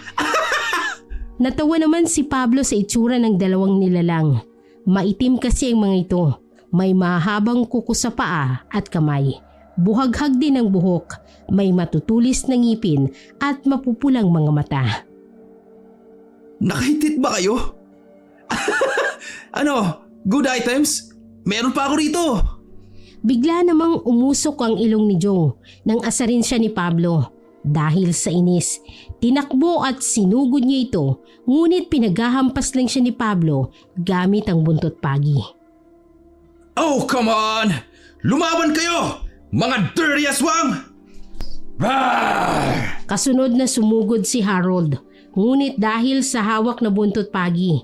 Natawa naman si Pablo sa itsura ng 2 nilalang. Maitim kasi ang mga ito, may mahabang kuko sa paa at kamay. Buhaghag din ang buhok, may matutulis na ngipin at mapupulang mga mata. Nakahitit ba kayo? Ano? Good items? Meron pa ako rito. Bigla namang umusok ang ilong ni Joe nang asarin siya ni Pablo. Dahil sa inis, tinakbo at sinugod niya ito, ngunit pinaghahampas lang siya ni Pablo gamit ang buntot pagi. Oh, come on! Lumaban kayo! Mga dirty aswang! Rawr! Kasunod na sumugod si Harold, ngunit dahil sa hawak na buntot pagi,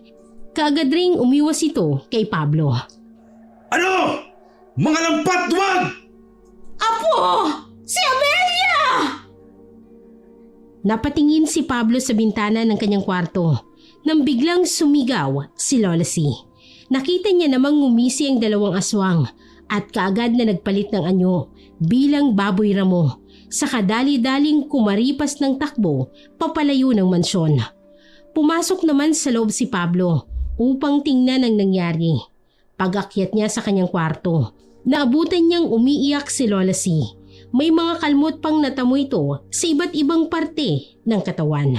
kaagad ring umiwas ito kay Pablo. Ano? Mga lampat, wag! Apo! Si Amelia! Napatingin si Pablo sa bintana ng kanyang kwarto nang biglang sumigaw si Lola C. Nakita niya namang ngumisi ang 2 aswang at kaagad na nagpalit ng anyo bilang baboy ramo sa kadali-daling kumaripas ng takbo papalayo ng mansyon. Pumasok naman sa loob si Pablo upang tingnan ang nangyari. Pag-akyat niya sa kanyang kwarto, naabutan niyang umiiyak si Lola C. May mga kalmot pang natamo ito sa iba't ibang parte ng katawan.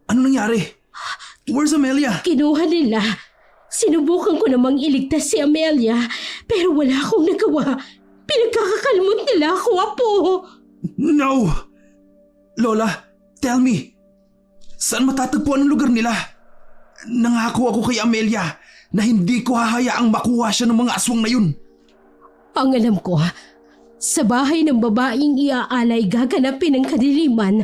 Ano nangyari? Where's Amelia? Kinuha nila. Sinubukan ko namang iligtas si Amelia pero wala akong nagawa. Pinagkakakalmot nila ako, Apo. No! Lola, tell me. Saan matatagpuan ang lugar nila? Nangako ako kay Amelia na hindi ko hahayaang makuha siya ng mga aswang na yun. Ang alam ko, sa bahay ng babaeng iaalay gaganapin ng kadiliman.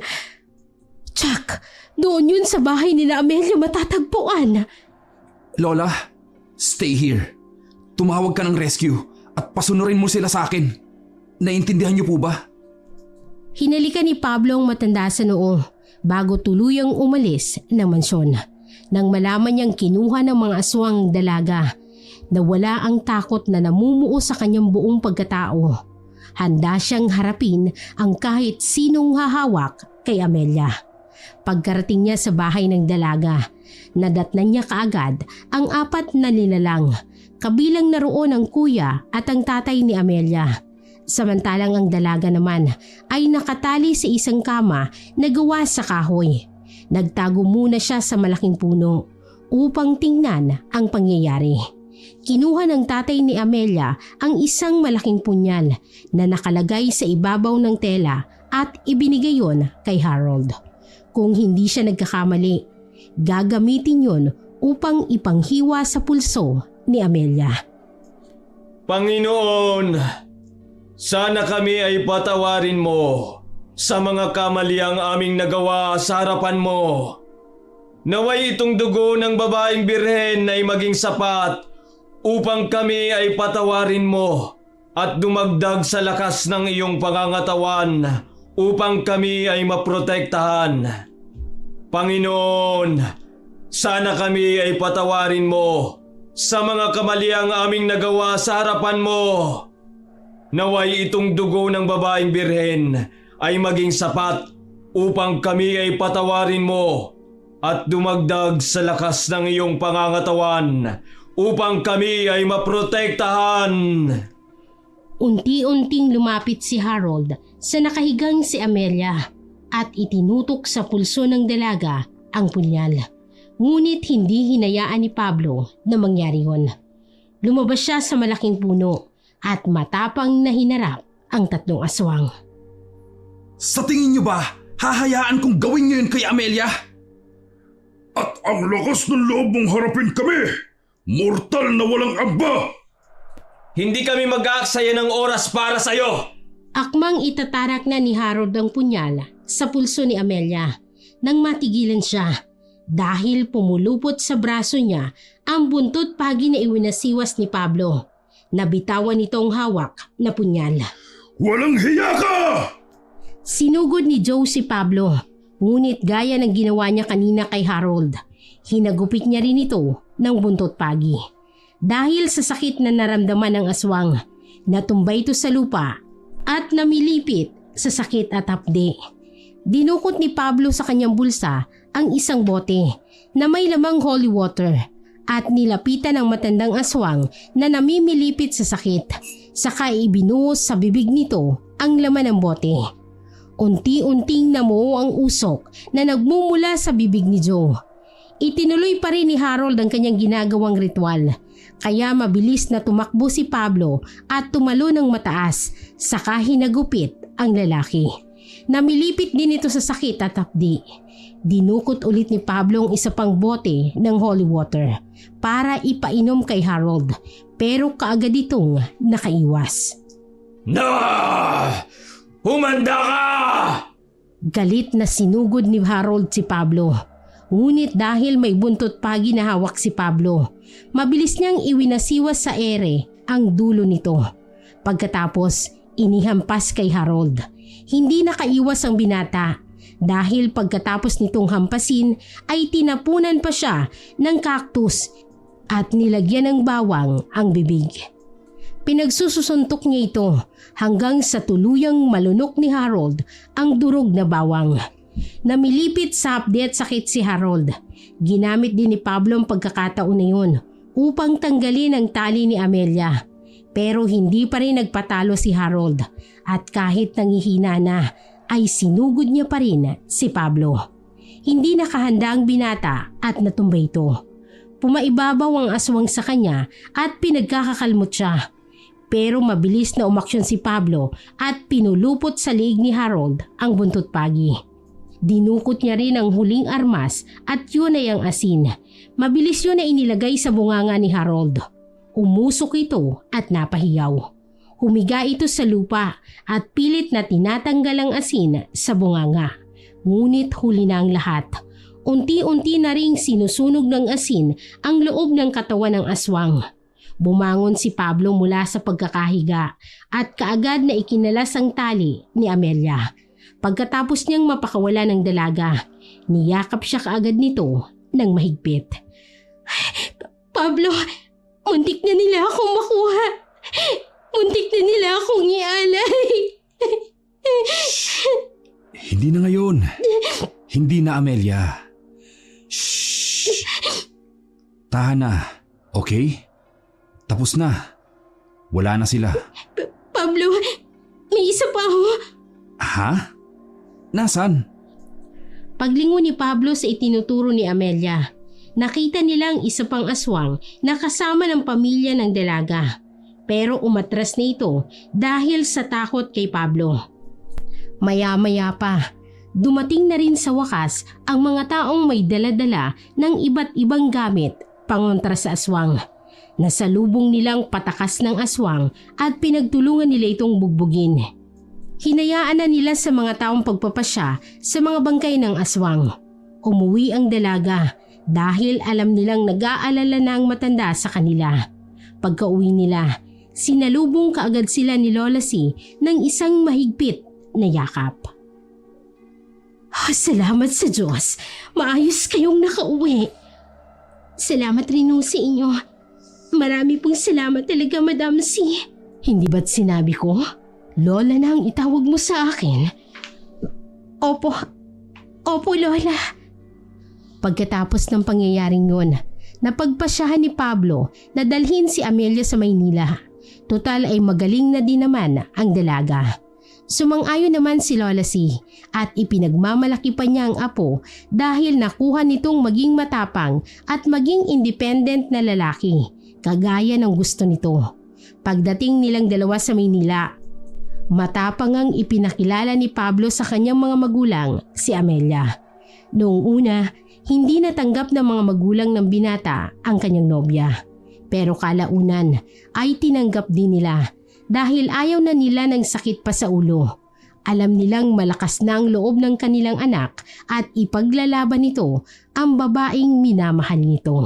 Chuck, doon yun sa bahay nila Amelia matatagpuan. Lola, stay here. Tumawag ka ng rescue at pasunurin mo sila sa akin. Naintindihan niyo po ba? Hinalikan ni Pablo ang matanda sa noo bago tuluyang umalis ng mansyon. Nang malaman niyang kinuha ng mga aswang dalaga, nawala ang takot na namumuo sa kanyang buong pagkatao. Handa siyang harapin ang kahit sinong hahawak kay Amelia. Pagkarating niya sa bahay ng dalaga, nadatnan niya kaagad ang 4 na nilalang, kabilang naroon ang kuya at ang tatay ni Amelia. Samantalang ang dalaga naman ay nakatali sa isang kama na gawa sa kahoy. Nagtago muna siya sa malaking puno upang tingnan ang pangyayari. Kinuha ng tatay ni Amelia ang isang malaking punyal na nakalagay sa ibabaw ng tela at ibinigay yon kay Harold. Kung hindi siya nagkakamali, gagamitin yon upang ipanghiwa sa pulso ni Amelia. Panginoon, sana kami ay patawarin mo sa mga kamaliang aming nagawa sa harapan mo. Naway itong dugo ng babaeng birhen ay maging sapat upang kami ay patawarin mo at dumagdag sa lakas ng iyong pangangatawan upang kami ay maprotektahan. Panginoon, sana kami ay patawarin mo sa mga kamaliang aming nagawa sa harapan mo. Naway itong dugo ng babaeng birhen ay maging sapat upang kami ay patawarin mo at dumagdag sa lakas ng iyong pangangatawan upang kami ay maprotektahan. Unti-unting lumapit si Harold sa nakahigang si Amelia at itinutok sa pulso ng dalaga ang punyal. Ngunit hindi hinayaan ni Pablo na mangyari yun. Lumabas siya sa malaking puno at matapang na hinarap ang tatlong aswang. Sa tingin niyo ba, hahayaan kong gawin niyo yun kay Amelia? At ang lakas ng loob mong harapin kami! Mortal na walang amba! Hindi kami mag-aaksaya ng oras para sa'yo! Akmang itatarak na ni Harold ang punyal sa pulso ni Amelia nang matigilan siya dahil pumulupot sa braso niya ang buntot pagi na iwinasiwas ni Pablo. Nabitawan nitong hawak na punyal. Walang hiya ka! Sinugod ni Joe si Pablo, ngunit gaya ng ginawa niya kanina kay Harold, hinagupit niya rin ito ng buntot pagi. Dahil sa sakit na naramdaman ng aswang, natumbay ito sa lupa at namilipit sa sakit at hapde. Dinukot ni Pablo sa kanyang bulsa ang isang bote na may lamang holy water at nilapitan ang matandang aswang na namimilipit sa sakit. Saka ibinuhos sa bibig nito ang laman ng bote. Unti-unting namuo ang usok na nagmumula sa bibig ni Joe. Itinuloy pa rin ni Harold ang kanyang ginagawang ritual. Kaya mabilis na tumakbo si Pablo at tumalo ng mataas, saka hinagupit ang lalaki. Namilipit din ito sa sakit at hapdi. Dinukot ulit ni Pablo ang isa pang bote ng holy water para ipainom kay Harold, pero kaagad itong nakaiwas. Humanda ka! Galit na sinugod ni Harold si Pablo. Ngunit dahil may buntot pagi na hawak si Pablo, mabilis niyang iwinasiwas sa ere ang dulo nito. Pagkatapos, inihampas kay Harold. Hindi nakaiwas ang binata dahil pagkatapos nitong hampasin ay tinapunan pa siya ng cactus at nilagyan ng bawang ang bibig. Pinagsusuntok niya ito hanggang sa tuluyang malunok ni Harold ang durog na bawang. Namilipit sa hapde at sakit si Harold. Ginamit din ni Pablo ang pagkakataon na yun upang tanggalin ang tali ni Amelia. Pero hindi pa rin nagpatalo si Harold at kahit nangihina na ay sinugod niya pa rin si Pablo. Hindi nakahanda ang binata at natumbay ito. Pumaibabaw ang aswang sa kanya at pinagkakakalmot siya. Pero mabilis na umaksyon si Pablo at pinulupot sa liig ni Harold ang buntot pagi. Dinukot niya rin ang huling armas at yun ay ang asin. Mabilis yun na inilagay sa bunganga ni Harold. Umusok ito at napahiyaw. Humiga ito sa lupa at pilit na tinatanggal ang asin sa bunganga. Ngunit huli na ang lahat. Unti-unti na ring sinusunog ng asin ang loob ng katawan ng aswang. Bumangon si Pablo mula sa pagkakahiga at kaagad na ikinalas ang tali ni Amelia. Pagkatapos niyang mapakawala ng dalaga, niyakap siya kaagad nito ng mahigpit. Pablo, muntik na nila akong makuha. Muntik na nila akong ialay. Hindi na ngayon. Hindi na, Amelia. Shh! Tahan na, okay? Tapos na. Wala na sila. Pablo, may isa pa ako. Ha? Nasaan? Paglingon ni Pablo sa itinuturo ni Amelia, nakita nilang isa pang aswang na kasama ng pamilya ng dalaga. Pero umatras na ito dahil sa takot kay Pablo. Maya-maya pa, dumating na rin sa wakas ang mga taong may dala-dala ng iba't ibang gamit pangontra sa aswang. Nasalubong nilang patakas ng aswang at pinagtulungan nila itong bugbugin. Hinayaan na nila sa mga taong pagpapasya sa mga bangkay ng aswang. Umuwi ang dalaga dahil alam nilang nag-aalala na ang matanda sa kanila. Pagka-uwi nila, sinalubong kaagad sila ni Lola C ng isang mahigpit na yakap. Salamat sa Diyos. Maayos kayong nakauwi. Salamat rin sa inyo. Marami pong salamat talaga, Madam C. Hindi ba't sinabi ko? Lola na ang itawag mo sa akin. Opo, Lola. Pagkatapos ng pangyayaring yun, napagpasyahan ni Pablo na dalhin si Amelia sa Maynila. Total ay magaling na din naman ang dalaga. Sumang-ayon naman si Lola C at ipinagmamalaki pa niya ang apo dahil nakuha nitong maging matapang at maging independent na lalaki, kagaya ng gusto nito. Pagdating nilang dalawa sa Maynila, matapang ang ipinakilala ni Pablo sa kanyang mga magulang, si Amelia. Noong una, hindi natanggap ng mga magulang ng binata ang kanyang nobya. Pero kalaunan ay tinanggap din nila dahil ayaw na nila ng sakit pa sa ulo. Alam nilang malakas na ang loob ng kanilang anak at ipaglalaban nito ang babaeng minamahal nito.